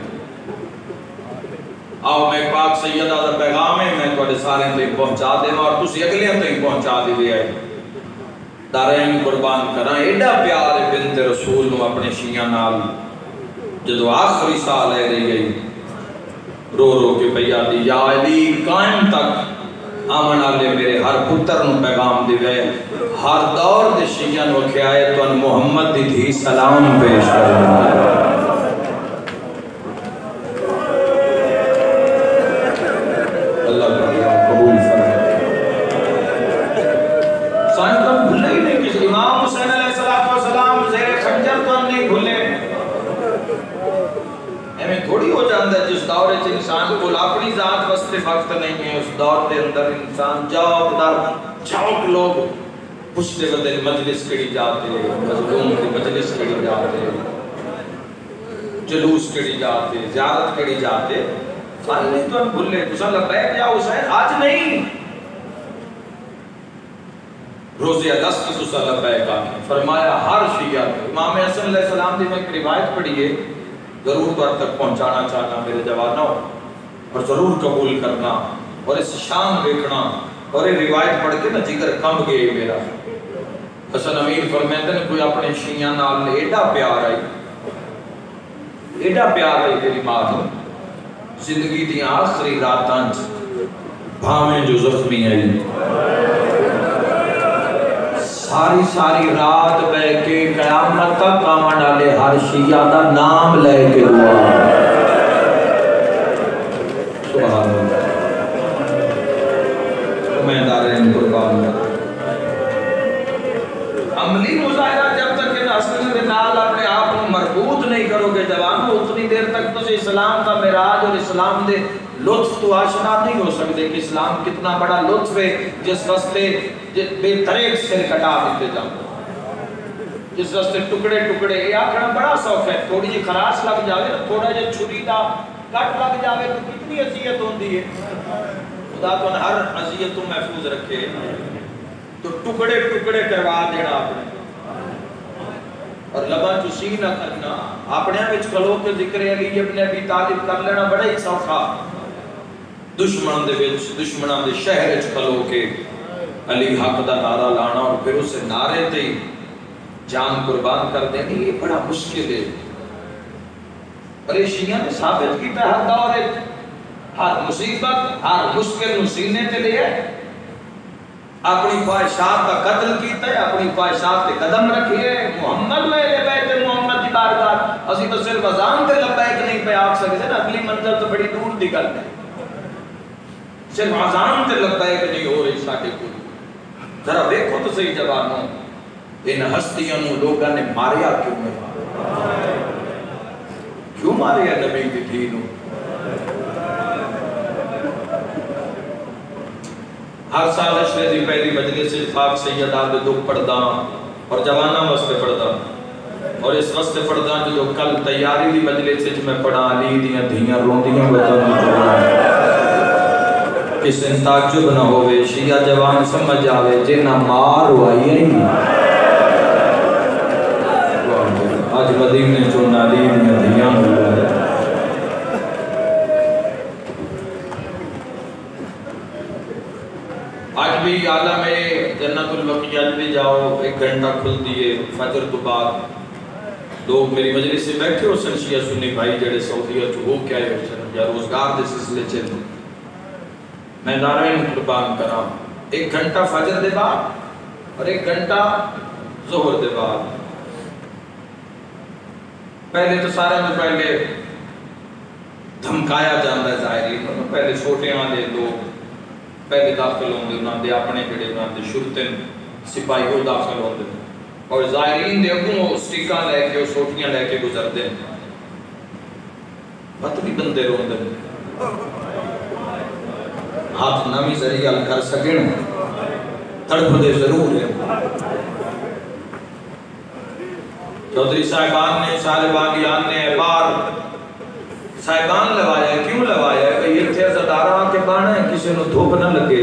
آؤ میں پاک سیدہ دا پیغام ہے میں تواڈے سارے تے پہنچا دے اور تسی اگلے تے پہنچا دے آئے۔ دارین قربان کراں ایڈا پیار ہے بنت رسول نو اپنے شیعہ نال، جدو آخری سال ہے رہ گئی رو رو کے پیا دی یا علی قائم تک آمن آلے میرے ہر پتر نو پیغام دے گئے، ہر دور دے شیعہ نو کھائے تو ان محمد دی تھی سلام پیش کرنا۔ اللہ تعالیٰ قبول فرمائے۔ سائن تو بھلے ہی نہیں کسی امام حسین علیہ السلام زیر خنجر تو نہیں بھلے۔ ہمیں تھوڑی ہو جاندہ ہے جس دور سے انسان کو اپنی ذات واسطے وقت نہیں ہے، اس دور کے اندر انسان چوک لوگ پشتے بدل مجلس کڑی جاتے، مظلوم کی مجلس کڑی جاتے، جلوس کڑی جاتے، زیارت کڑی جاتے، سال نہیں تو ہم بھلے تسا لبیک جا حسین آج نہیں، روزے اگست کی تسا لبیک آگے فرمایا ہر شیعہ۔ امام حسن علیہ السلام دی میں ایک روایت پڑھیے، ضرور پر تک پہنچانا چاہنا میرے جوانوں، اور ضرور قبول کرنا اور اس شان دیکھنا، اور یہ روایت پڑھ کے نا جگر کم گئے میرا۔ حسن امیر فرمیتے ہیں کوئی اپنے شیعہ نال ایڈا پیار آئی، ایڈا پیار آئی تیری ماں زندگی دی آخری راتاں بھاویں جو زخمی آئی، ساری رات بے کے قیامت تک آمن ڈالے ہر شیعہ دا نام لے کے دعا۔ سبحان اللہ، میں دارین قربان کرتا۔ عملی مظاہرہ جب تک ان اصل کے نال اپنے آپ کو مربوط نہیں کرو گے جوانوں، اتنی دیر تک تو اسلام کا معراج اور اسلام دے لطف تو آشنا نہیں ہو سکتے کہ اسلام کتنا بڑا لطف ہے جس واسطے بے طریق سر کٹا دیتے جاؤ، جس واسطے ٹکڑے ٹکڑے یہ آکھنا بڑا سوکھ ہے، تھوڑی جی خراش لگ جاوے نا، تھوڑا جی چھری دا کٹ لگ جاوے تو کتنی اذیت ہوندی ہے۔ خدا تو ہر اذیت تو محفوظ رکھے، تو ٹکڑے ٹکڑے کروا دینا اپنے، اور لباں چسی نہ کرنا، اپنے وچ کھلو کے ذکر علی ابن ابی طالب کر لینا بڑا ہی سوکھا، دشمن دے وچ دشمناں دے شہر وچ کھلو کے علی حق دا نعرہ لانا اور پھر اسے نعرے تے جان قربان کر دینی، یہ بڑا مشکل ہے۔ اور یہ شیعہ نے ثابت کیتا ہے ہر دور ہر مصیبت ہر مشکل سینے تے لے اپنی خواہشات کا قتل کیتا ہے، اپنی خواہشات تے قدم رکھیے. محمد لے بیت محمد کی بارگاہ اسی تو صرف اذان تے لبیک نہیں پہ آکھ سکتے نا، اگلی منزل تو بڑی دور دی گل ہے. صرف اذان تے لبیک نہیں ہو رہی ساڈے کو. ذرا دیکھو تو صحیح جوانوں، ان ہستیاں نو لوگاں نے ماریا کیوں ہے؟ کیوں ماریا نبی کی دھی نو؟ ہر سال اشرے دی پہلی مجلس پاک سیدہ دے دکھ پڑھدا اور جواناں واسطے پڑھدا، اور اس واسطے پڑھدا جو کل تیاری دی مجلس وچ میں پڑھا علی دیاں دھیاں روندیاں وطن کسی تعجب نہ ہوئے، شیعہ جوان سمجھ آوے جنہ مار ہوئی ہے. آج مدینے چون علی دیاں دھیاں ہوئے. آج بھی عالم جنت البقیع بھی جاؤ، 1 گھنٹہ کھل دیئے فجر تو بعد لوگ میری مجلس سے بیٹھے ہو سن، شیعہ سنی بھائی جڑے سعودیہ جو ہو کیا ہے سن یا روزگار دے سلسلے چل میں دارین قربان کرا. 1 گھنٹہ فجر دے بعد اور 1 گھنٹہ ظہر دے بعد. پہلے تو سارے میں پہلے دھمکایا جاندہ ہے ظاہری، پہلے چھوٹے آنے لوگ پہلے داخل ہوں دے انہاں دے اپنے جڑے انہاں دے شرطن سپاہی ہو داخل ہوں دے اور ظاہرین دے اگوں سٹیکاں لے کے اور سوٹیاں لے کے گزر دے. بطری بندے رون دے ہاتھ نامی ذریعہ کر سکیں تڑپ دے ضرور ہے. چودھری صاحبان نے صاحبانیان نے بار صاحبان لوایا ہے. کیوں لوایا ہے کہ یہ تھے عزدارہ کے بانے ہیں کسی نے دھوپ نہ لگے.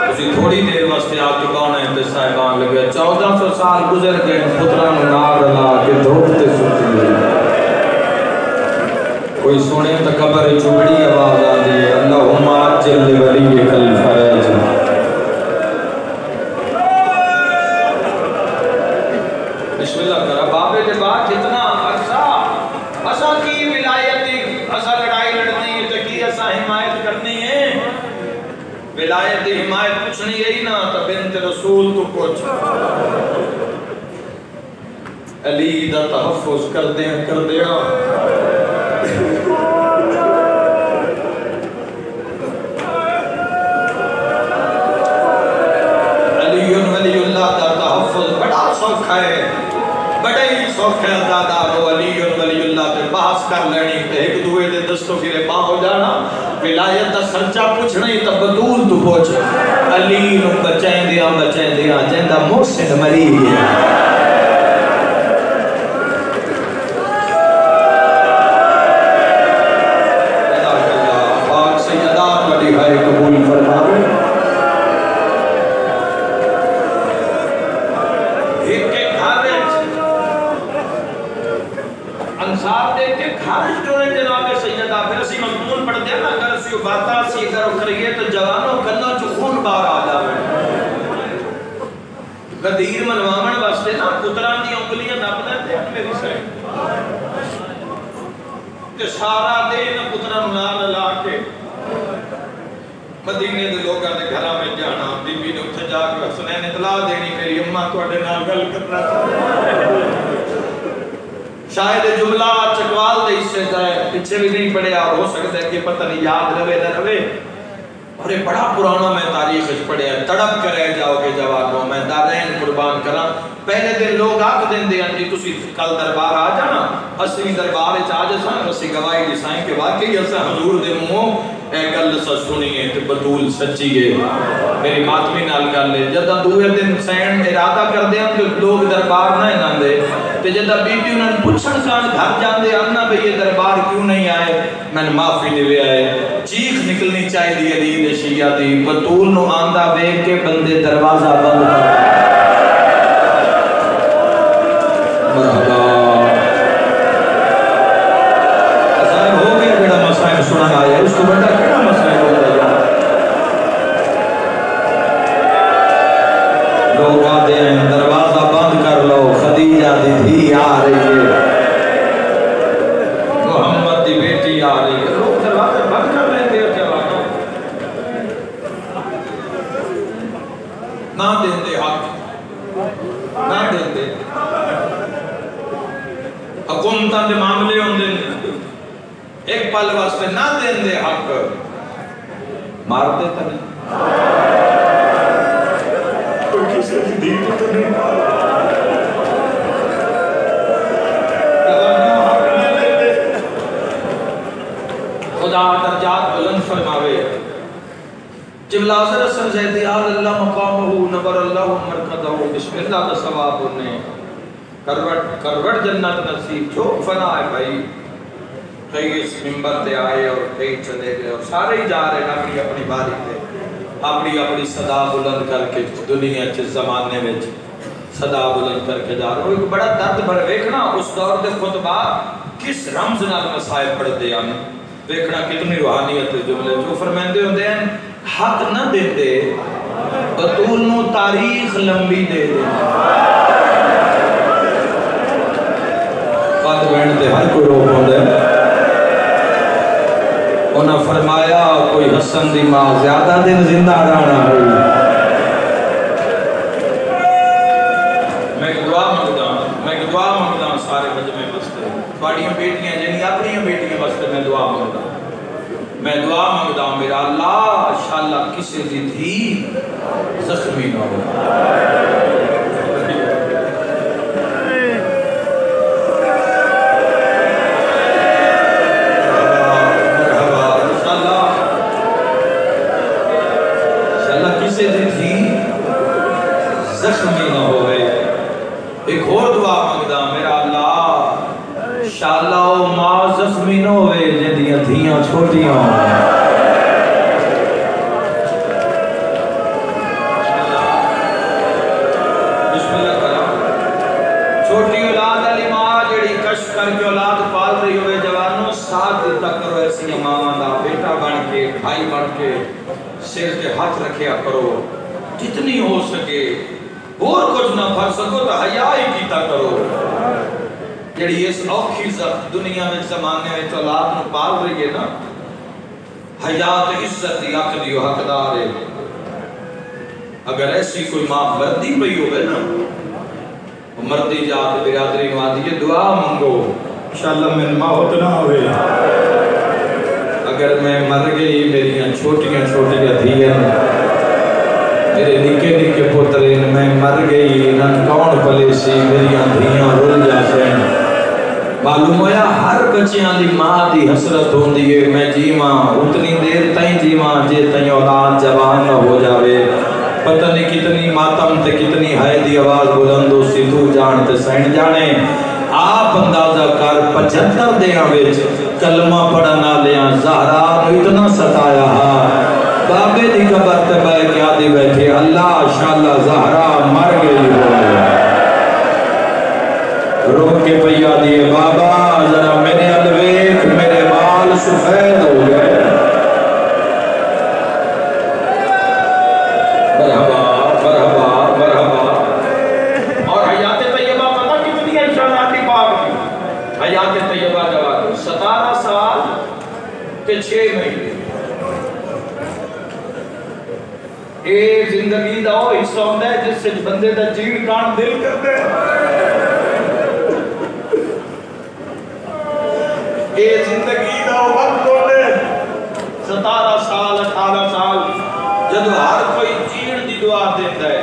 اسی تھوڑی دیر واسطے آپ کے بانے ہیں تے صاحبان لگے. 1400 سال گزر گئے پتران نار لا کے دھوپتے سکتے ہیں. کوئی سنے تکبر چوبڑی آواز آدھی ہے اللہم آجل ولی کل فرج. بسم اللہ کرا بابے کے بعد جتنا عرصہ اسا کی ولایت اسا لڑائی لڑنی ہے تو کی اسا حمایت کرنی ہے. ولایت حمایت کچھ نہیں یہی نا تو بنت رسول تو کچھ علی دا تحفظ کر دیا. علی ولی اللہ دا تحفظ بڑا سوکھ ہے، بڑے ہی سوکھ ہے. دادا وہ علی ولی اللہ تے بحث کر لینی تے ایک دوئے دے دستوں کی رباں ہو جانا. ولایت دا سرچہ پوچھ نہیں تو بطول تو پوچھ. علی نو بچائیں دیا جیندہ محسن مری ہے. قبول فرماوے. ایک کے گھر انصار دے کے گھر جوڑے جناب سیدہ پھر اسی مضمون پڑھ دیا نا اگر اسی باتا سی اگر کریے تو جوانوں کنوں جو خون بار آ جاوے. غدیر منوامن واسطے نا پتران دی انگلیاں نپ دیتے ہیں میری سائن کہ سارا دین پتران نال لا کے مدینے دے لوگاں دے گھراں میں جانا. بی بی نے اتھے جا کے حسنین اطلاع دینی میری اماں تواڈے نال گل کرنا شاید جملہ چکوال دے حصے جائے پیچھے بھی نہیں پڑھے اور ہو سکتا ہے کہ پتہ نہیں یاد رہے نہ رہے. اور یہ بڑا پرانا میں تاریخ پڑھے ہیں. تڑپ کر رہ جاؤ گے جوانوں. میں دارین قربان کراں پہلے دن لوگ آکھ دیں دے انجی تسی کل دربار آ جانا اسی دربار اچ آ جساں اسی گواہی دسائیں کہ واقعی اساں حضور دے منہوں اے گل سنیے تے بطول سچی ہے. میری ماتمی نال گل ہے جداں دوے دن سین ارادہ کر دیاں تے لوگ دربار نہ آندے تے جداں بی بی انہاں پوچھن سان گھر جاندے آنا بھئی یہ دربار کیوں نہیں آئے میں معافی دے آئے. چیخ نکلنی چاہیے علی دے شیعہ دی. بطول نو آندا ویکھ کے بندے دروازہ بند کر سنا آیا اس کو بڑا کیا مسئلہ ہوتا ہے. لوگ آتے ہیں دروازہ بند کر لو خدیجہ دی دھی آ رہی ہے. نہ دیندے حق نہ دیندے حکومتاں دے معاملے ہوندے ایک پل واسطے نہ دیندے حق مار دیتا نہیں کوئی کسی کی دین تو نہیں خدا درجات بلند فرماوے جب لازر حسن زیدی آل اللہ مقامہو نبر اللہ مرکدہو بسم اللہ دا ثواب انہیں کروڑ جنت نصیب جو فنا ہے بھائی کئی اس ممبر تے آئے اور کئی چلے گئے اور سارے ہی جا رہے ہیں اپنی اپنی باری تے اپنی صدا بلند کر کے دنیا چھ زمانے میں صدا بلند کر کے جا رہے ہیں ایک بڑا درد بڑھ ویکھنا اس دور دے خطبہ کس رمز نال مسائل پڑھ دے آنے ویکھنا کتنی روحانیت جملے جو فرمیندے ہوندے ہیں حق نہ دیتے بطول نو تاریخ لمبی دے دے بات بہن دے ہر کوئی روک ہوندے انہاں فرمایا کوئی حسن دی ماں زیادہ دن زندہ رہنا ہوئی میں ایک دعا مانگدا سارے مجمع واسطے تھوڑیاں بیٹیاں جنی اپنی بیٹیاں واسطے میں دعا مانگدا میرا اللہ انشاءاللہ کسی دی دھی زخمی نہ ہو زخمی نہ ہوئے ایک اور دعا مانگدا میرا اللہ انشاءاللہ او ماں زخمی نہ ہوئے جندیاں دھیاں چھوٹیاں بسم اللہ کرام چھوٹی اولاد علی ماں جڑی کشف کر کے اولاد پال رہی ہوئے جوانوں ساتھ دیتا کرو ایسی ماما دا بیٹا بن کے بھائی بن کے سر کے ہاتھ رکھیا کرو جتنی ہو سکے اور کچھ نہ پھر سکو تو حیاء ہی کیتا کرو جڑی اس اوکھی دنیا میں زمانے میں اولاد نو پال رہی ہے نا حیات عزت دی حق دیو حقدار ہے اگر ایسی کوئی ماں مردی پئی ہوئے نا مردی جات برادری نوادی یہ دعا مانگو انشاءاللہ میں موت نہ ہوئے اگر میں مر گئی میری چھوٹیاں دھیاں میرے نکے نکے پترین میں مر گئی نن کون پلے سی میری دھیاں رول جاسیں معلوم ہویا ہر بچیاں دی ماں دی حسرت ہوندی ہے میں جیواں اتنی دیر تائیں جیواں جے تائیں اولاد جوان نہ ہو جاوے پتہ نہیں کتنی ماتم تے کتنی ہائے دی آواز بلند ہو سی تو جان تے سین جانے آپ اندازہ کر 75 دیاں وچ کلمہ پڑھنا لیاں زہرا نو اتنا ستایا بابے دی قبر تے بے کیا دی بیٹھے اللہ انشاءاللہ زہرا مر گئی ہو رو کے پیا دیے بابا ذرا میرے الویک میرے بال سفید ہو گئے مرحبا مرحبا مرحبا اور حیات طیبہ پتہ کتنی ہے شہادت پاک کی حیات طیبہ جواب 17 سال تے 6 مہینے اے زندگی دا وہ حصہ ہوتا ہے جس سے بندے دا جین کان دل کرتے اے زندگی دا وہ وقت ہوتا ہے 17 سال 18 سال جب ہر کوئی جین دی دعا دیتا ہے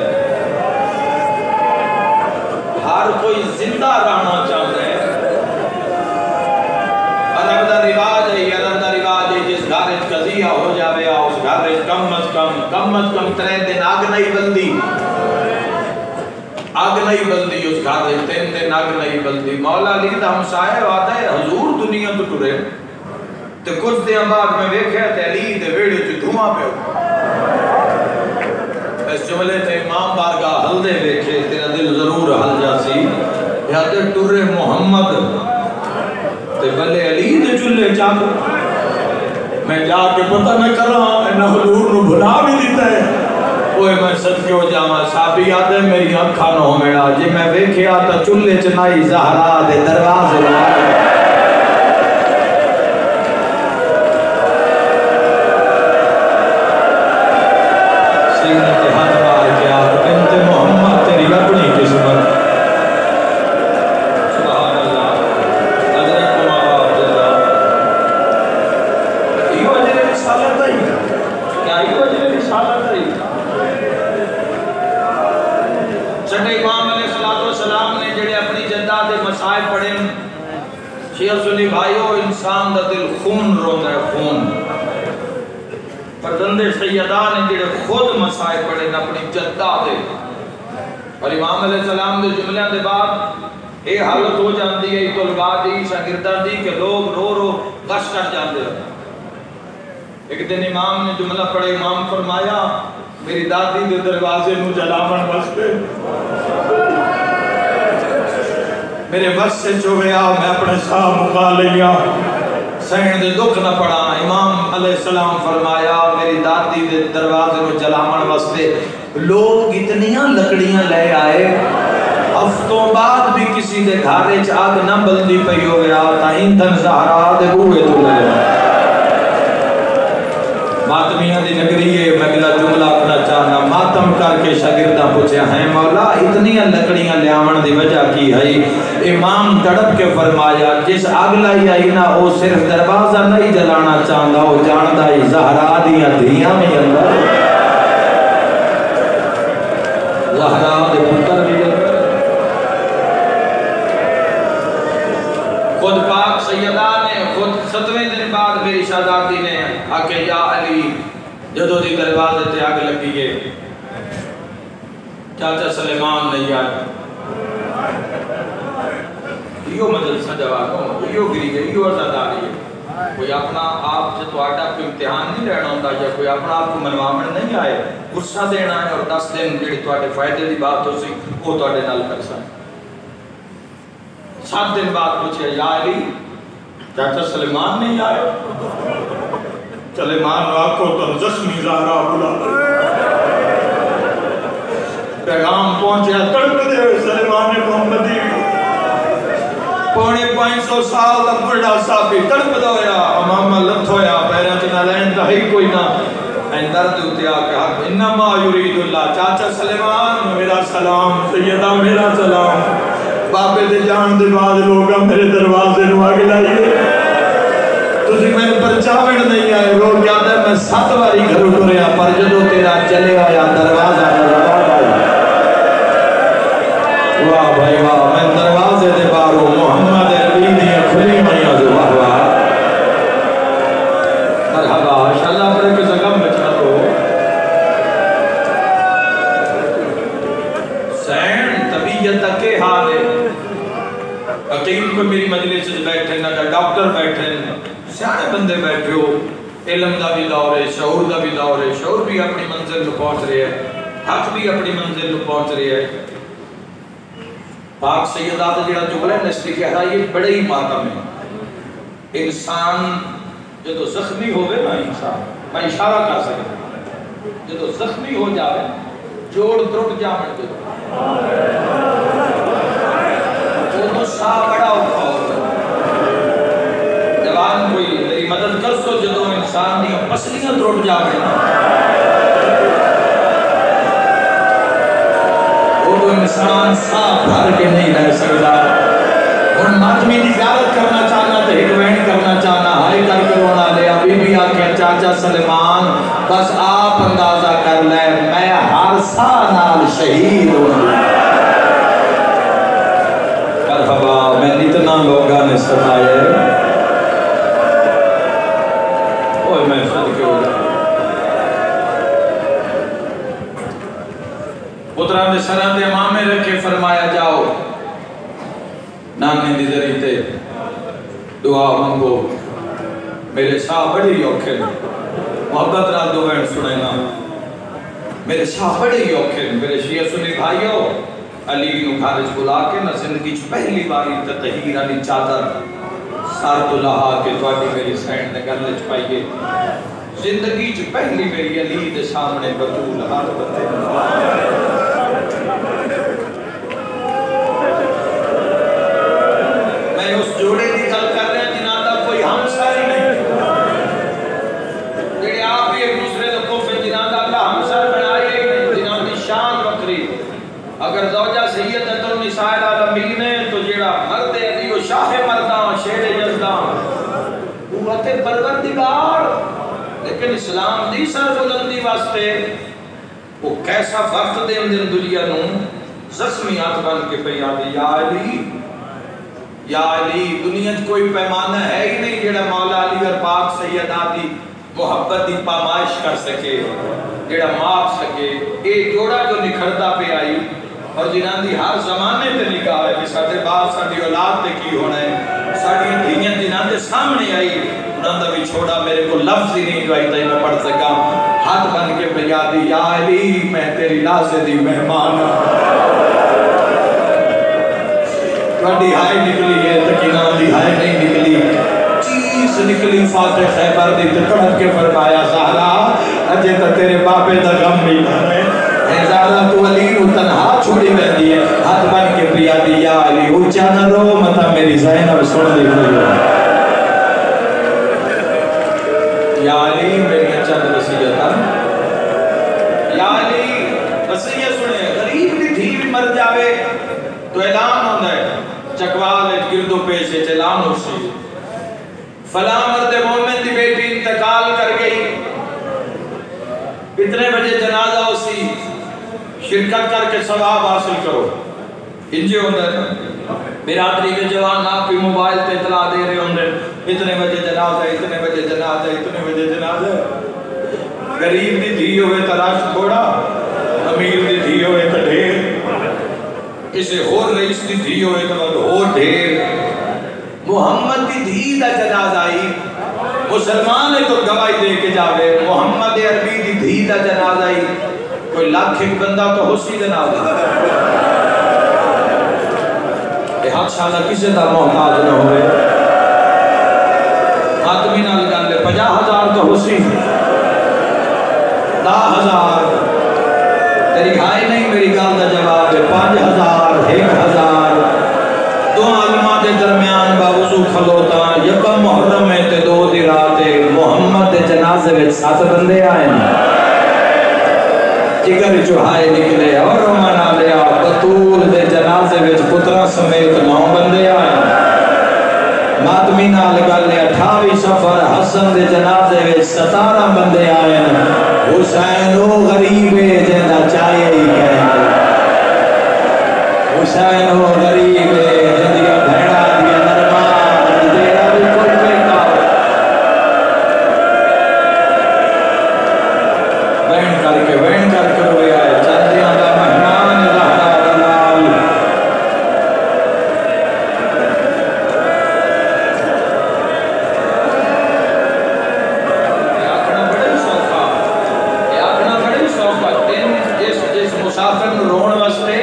ہر کوئی زندہ رہنا چاہتا ہے عرب دا رواج ہے جس گھر قضیہ ہو جاوے اس گھر کم از کم 3 دن آگ نہیں بلدی اس گھر 3 دن آگ نہیں بلدی مولا علی دا ہمسائے آتا ہے حضور دنیا تو ٹرے تو کچھ دن بعد میں دیکھا تے علی دے ویڑے چ دھواں پہ اس جملے تے امام بارگاہ حل دے دیکھے تیرا دل ضرور حل جاسی یا تے ٹرے محمد تے بلے علی دے چلے چاک میں جا کے پتہ نہ کرا انہا حضور نو بھلا بھی دیتا ہے اوہ میں صدقے ہو جاما صحابی آدھے میری آنکھا نہ ہو میرا جی میں ویکھیا تا چلے چنائی زہرا دے دروازے لائے سینے کے ہاتھ مار کے آدھے وجہ رسالت رہی چھٹے امام علیہ السلام نے جڑے اپنی جدہ دے مسائل پڑھے شیعہ سنی بھائیو انسان دا دل خون روندہ ہے خون پردند سیدہ نے جڑے خود مسائل پڑھے اپنی جدہ دے اور امام علیہ السلام دے جملے دے بعد یہ حالت ہو جاندی ہے طلباء دی شاگرداں دی کہ لوگ رو رو غش کر جاندے ہیں ایک دن امام نے جملہ پڑھے امام فرمایا میری دادی دے دروازے نو جلاون واسطے میرے بس سے چھو گیا میں اپنے ساہ مکا لیا سین دے دکھ نہ پڑا امام علیہ السلام فرمایا میری دادی دے دروازے نو جلاون واسطے لوگ اتنیاں لکڑیاں لے آئے ہفتوں بعد بھی کسی دے گھارے آگ نہ بلدی پئی ہو گیا تاہین دن زہرا دے بوئے تو لے ماتمیاں دی نگری ہے میں اگلا جملہ اپنا چاہنا ماتم کر کے شاگردہ پوچھے ہیں مولا اتنیاں لکڑیاں لیامن دی وجہ کی ہے امام تڑپ کے فرمایا جس آگ لائی آئی نا وہ صرف دروازہ نہیں جلانا چاہتا وہ جاندہ ہی زہرا دیا دھیاں میں اندر زہرا دے پتر بھی اندر خود پاک سیدہ نے خود 7ویں دن بعد میری شہزادی نے آکے یا علی جدو دی دروازے تے آگ لگی ہے چاچا سلیمان نہیں آیا یہ مجلسہ جواب ہوں یہ گری ہے یہ عزاداری ہے کوئی اپنا آپ سے تو آٹا کوئی امتحان نہیں رہنا ہوتا یا کوئی اپنا آپ کو منوامن نہیں آئے غصہ دینا ہے اور 10 دن جڑی تو آٹے فائدے دی بات ہو سی وہ تو آٹے نال کر سائیں 7 دن بعد پوچھے یا علی چاچا سلیمان نہیں آئے سلیمان آکھو تو زخمی زہرا بلا پیغام پہنچے تڑپ دے سلیمان محمدی پونے 500 سال بڑا صاحبی تڑپ دویا امامہ لفت ہویا پیرا چنا لین دہی کوئی نہ این درد ہوتے آکے حق انما یرید اللہ چاچا سلیمان میرا سلام سیدہ میرا سلام بابے دے جان دے بعد لوگا میرے دروازے نو آگے لائیے تُسی میں پر چاوڑ نہیں آئے لوگ کیا دے میں 7 باری گھر اٹھریا پر جدو تیرا چلے آیا دروازہ نظر آیا واہ بھائی واہ میں دروازے دے بارو محمد علی دی کھلی میاں جو واہ واہ مرحبا انشاءاللہ پر ایک زگم بچنا تو سین طبیعت کے حال ہے حکیم کو میری مجلس سے بیٹھے نہ ڈاکٹر بیٹھے سیانے بندے بیٹھے ہو علم دا بھی دور ہے شعور دا بھی دور ہے شعور بھی اپنی منزل کو پہنچ رہے ہے حق بھی اپنی منزل کو پہنچ رہے ہے پاک سیدہ دا جڑا جملہ نسلی کہہ رہا یہ بڑے ہی ماتم ہے انسان جدو زخمی ہوئے نا انسان میں اشارہ کر سکتا جدو زخمی ہو جاوے جوڑ ٹوٹ جاوے جدو وہ سا بڑا اٹھا ہوتا جوان کوئی میری مدد کر سو جدو انسان دی پسلیاں ٹوٹ جاوے وہ انسان صاف بھر کے نہیں رہ سکتا ان ماتمی دی زیارت کرنا چاہنا تو ایک وین کرنا چاہنا ہائی کر کے رونا لے ابھی بھی آکے چاچا سلیمان بس آپ اندازہ کر لے میں ہر سال شہید ہوں مرحبا میں اتنا لوگاں نے ستائے اوہ میں صدقے ہو جائے پتران دے سران دے امامے رکھے فرمایا جاؤ نانے دی ذریعے تے دعا منگو میرے ساہ بڑی اوکھے محبت را دو بین سنینا میرے ساہ بڑی اوکھے میرے شیعہ سنی بھائیو علی نو خارج بلا کے نہ زندگی چھ پہلی باری تطہیر علی چادر سارت اللہ کے توڑی میری سینڈ نے گرلے چھ پائیے زندگی چھ پہلی میری علی دے سامنے بطول ہاتھ بتے میں اس جوڑے کی گل کر رہے ہیں جنہاں دا کوئی ہمسر ہی نہیں جنہاں آپ بھی ایک دوسرے دے کوفے جنہاں دا اللہ ہمسر بنائے ہی نہیں جنہاں دی شان وکری اگر زوجہ سیدۃ النساء العالمین ہے تو جیڑا مرد علی و شاہ مردان شیر یزدان قوت پروردگار لیکن اسلام دی سر بلندی واسطے وہ کیسا وقت دے اندر دنیا نو زخمیات بن کے پہ آدھے یا علی دنیا کوئی پیمانہ ہے ہی نہیں جڑا مولا علی اور پاک سیدہ دی محبت دی پامائش کر سکے، جڑا ماپ سکے۔ ایک جوڑا جو نکھرتا پہ آئی اور جنہاں دی ہر زمانے تے نکاح ہے کہ ساڈے باپ ساڈی اولاد تے کی ہونا ہے، ساڈیاں دھیاں جنہاں دے سامنے آئی انہاں دا بھی چھوڑا میرے کو لفظ ہی نہیں جو آئی تھی میں پڑھ سکا، ہاتھ بن کے پہ یادی یا علی میں تیری لازے دی مہمان وڈی ہائے نکلی ہے تکینان دی ہائے نہیں نکلی، چیز نکلی فاتح خیبر دی تکڑک کے فرمایا زہرا اجے تا تیرے باپے دا غم ملا ہے، اے زہرا تو علی نو تنہا چھوڑی بہتی ہے، ہاتھ بن کے پریا دی یا علی اچھا نہ رو متا میری زینب سن دی ہوئی یا علی میری چند وسیعتا یا علی وسیعت سنے غریب دی دھی بھی مر جاوے تو اعلان ہوتا ہے چکوال گردو پیش اعلان ہو سی فلاں مرد مومن دی بیٹی انتقال کر گئی، اتنے بجے جنازہ ہو سی شرکت کر کے ثواب حاصل کرو، انجے ہوتا ہے برادری کے جوان آپ کی موبائل تے اطلاع دے رہے ہوندے اتنے بجے جنازہ اتنے بجے جنازہ اتنے بجے جنازہ، غریب دی دھی ہوئے تراش تھوڑا، امیر دی دھی ہوئے تا ڈھیر، کسی اور رئیس دی دھی ہوئے تو اور ڈھیر، محمد دی دھی دا جنازہ آئی، مسلمان ہے تو گواہی دے کے جاوے، محمد عربی دی دھی دا جنازہ آئی، کوئی لاکھ ایک بندہ تو حسی جنازہ اے حق شاہ کسی دا محتاج نہ ہوئے، آدمی نہ لگا لے 50,000 تو حسی 10,000 تیری ہائے نہیں میری گال دا جواب ہے 5,000 1,000 دو علماء دے درمیان باوضو کھلوتا یکم محرم ہے تے 2 دی رات محمد دے جنازے وچ 7 بندے آئے جگر چوہائے نکلے اور منا لیا بطول دے جنازے وچ پترہ سمیت 9 بندے آئے ماتمی نال گلے 28 سفر حسن دے جنازے وچ 17 بندے آئے حسین و غریبے جنہ چاہیے ہی کہیں حسین و غریبے جنہ بھیڑا دیا نرمان دیرا بھی کوئی بیٹا وین کر کے روئے آئے چندیاں دا مہمان زہرا دلال مسافر رون واسطے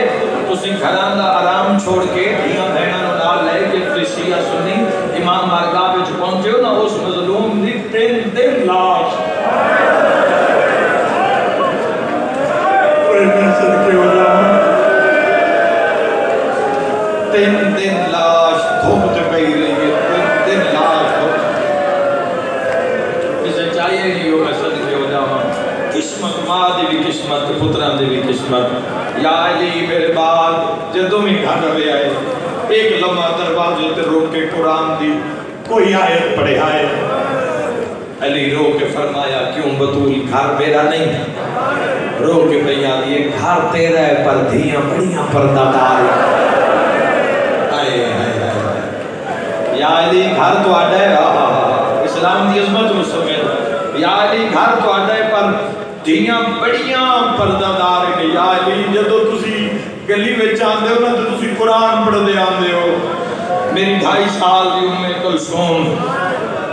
تسی گھراں دا آرام چھوڑ کے دھیاں بہناں نوں نال لے کے فریشیا سنی امام بارگاہ وچ پہنچے ہو نا اس مظلوم دی 3 دن لاش صدقے ہو جاؤں 3 دن لاش دھوپ تے پئی رہی ہے 3 دن لاش اسے چاہیے نہیں ہو میں صدقے ہو جاؤں قسمت ماں دی بھی قسمت پتران دی بھی قسمت یا علی میرے بعد جدوں میں گھر روے آئے ایک لمحہ دروازے تے روک کے قرآن دی کوئی آیت پڑھے آئے علی رو کے فرمایا کیوں بطول گھر میرا نہیں رو کے بھیا دیئے گھر تیرا ہے پر دھیاں بڑیاں پردہ دار یا علی گھر تو آڈا ہے اسلام دی عظمت میں سمجھ یا علی گھر تو آڈا ہے پر دھیاں بڑیاں پردہ دار ہیں یا علی جدو تسی گلی میں چاندے ہو نا تو تسی قرآن پڑھ دے آندے ہو میری 2.5 سال دی امی کلثوم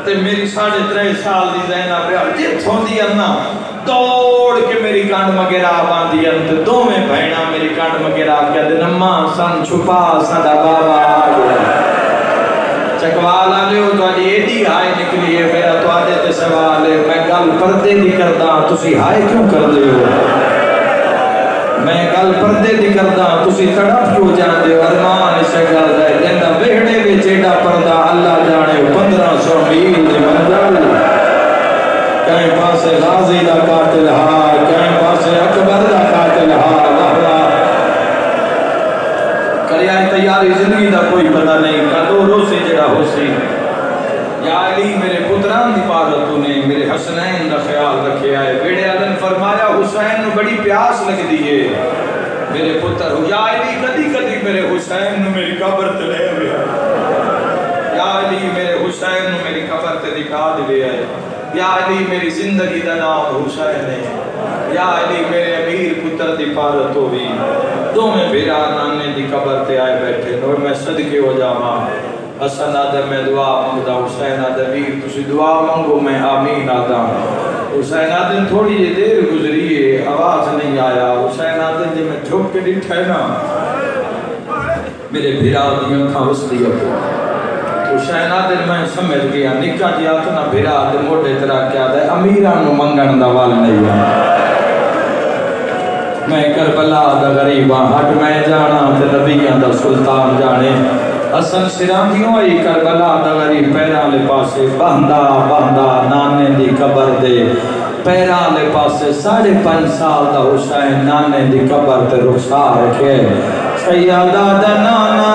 تے میری 3.5 سال دی زینب جتھوں دی انا توڑ کے میری کانڈ مگیرہ باندھی انت دو میں بہنا میری کانڈ مگیرہ کیا دن اماں سن چھپا سن بابا آگیا چکوال آلے ہو تو آلی ایڈی ہائے نکلی ہے میرا تو آدھے تے سوال ہے میں گل پردے دی کردہ تسی ہائے کیوں کر دے ہو میں گل پردے دی کردہ تسی تڑپ کیوں جان دے ہو ارمان اسے گل دے جندہ بہڑے بھی چیڑا پردہ اللہ جانے 1500 میل دی منزل کہیں پاسے غازی دا قاتل ہار کہیں پاسے اکبر دا قاتل ہار لہرہ کریائے تیاری زندگی دا کوئی پتہ نہیں کدو روزی جڑا ہو سی یا علی میرے پتران دی پارتوں نے میرے حسنین دا خیال حسین نو بڑی پیاس لگ دیئے میرے پتر یا علی کدی کدی میرے حسین نو میری قبر تے لے ہویا یا علی میرے حسین نو میری قبر تے دکھا دے ہے یا علی میری زندگی دا نام حسین ہے یا علی میرے امیر پتر دی پارت ہوئی دو میں بھیرا نانے دی قبر تے آئے بیٹھے اور میں صدقے ہو جاواں حسن آدھے میں دعا مانگدا حسین آدھے ویر تسی دعا مانگو میں آمین آدھا حسین آدھے تھوڑی یہ دیر گزری ہے آواز نہیں آیا حسین آدھے جی میں جھک کے ڈٹھا ہے نا میرے بھیرا دیاں کھاں وسطی اپو حسین آدھے میں سمجھ گیا نکا جی آتا نا بھیرا آدھے موڑے ترا کیا دے امیران نو منگن دا وال نہیں ہے میں کربلا دا غریباں ہٹ میں جانا تے نبیان دا سلطان جانے حسن سرام کیوں آئی کربلا دا غریب پیران لے پاسے بہندہ بہندہ نانے دی قبر دے پیران لے پاسے 5.5 سال دا حسین نانے دی قبر تے رخسار رکھے سیادہ دا نانا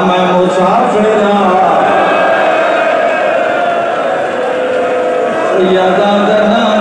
میں مسافرہ سیادہ دا نانا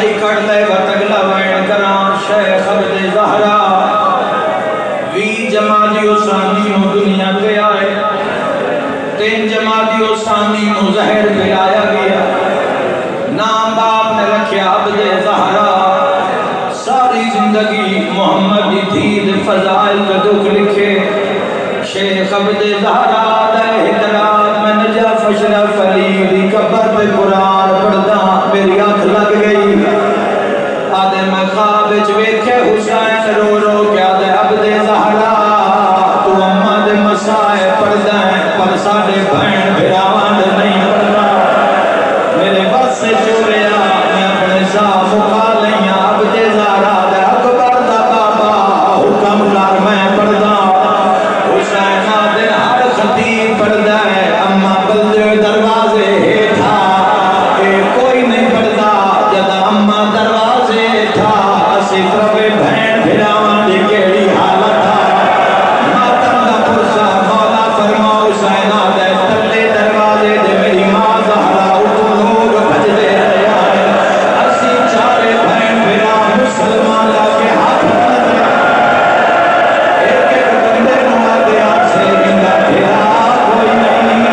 صحیح کرتے وقت اگلا وین کرام شیخ عبد زہرا وی جمادی ثانی نو دنیا پہ آئے 3 جمادی ثانی نو زہر پلایا گیا نام باپ نے رکھیا عبد زہرا ساری زندگی محمد دی دید فضائل کا دکھ لکھے شیخ عبد زہرا دے ہدرات میں نجف اشرف علی دی قبر پہ قرآن پڑھتا میری آنکھ لگ گئی آدھے میں خواب ویکھے حسین رو رو کیا دے عبد زہرا تو اماں دے مسائے پڑھتا ہے پر ساڑھے بہن بھراوان دے نہیں پڑھتا میرے بس سے چوریا میں اپنے صاحب مکھا لیا عبد زہرا دے اکبر دا بابا حکم کر میں پڑھتا حسین آدھے ہر خطیب پڑھتا ہے اما بلدے دروازے ہیٹھا کوئی نہیں پڑھتا جدا اما دروازے تھا اسی طرف بہن بھراوان دی کیڑی حالت تھا ماتم دا پرسا مولا فرما حسین آدھے تلے دروازے دے میری ماں زہرا اتو لوگ بھج دے رہے آئے اسی چارے بہن بھرا مسلمان لاکے ہاتھ بند ایک ایک بندے نوہ دیا سے گندہ بھرا کوئی نہیں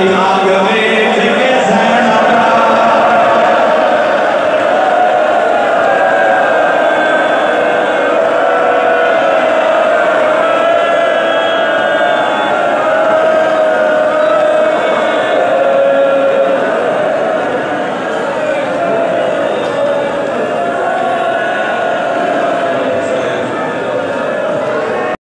I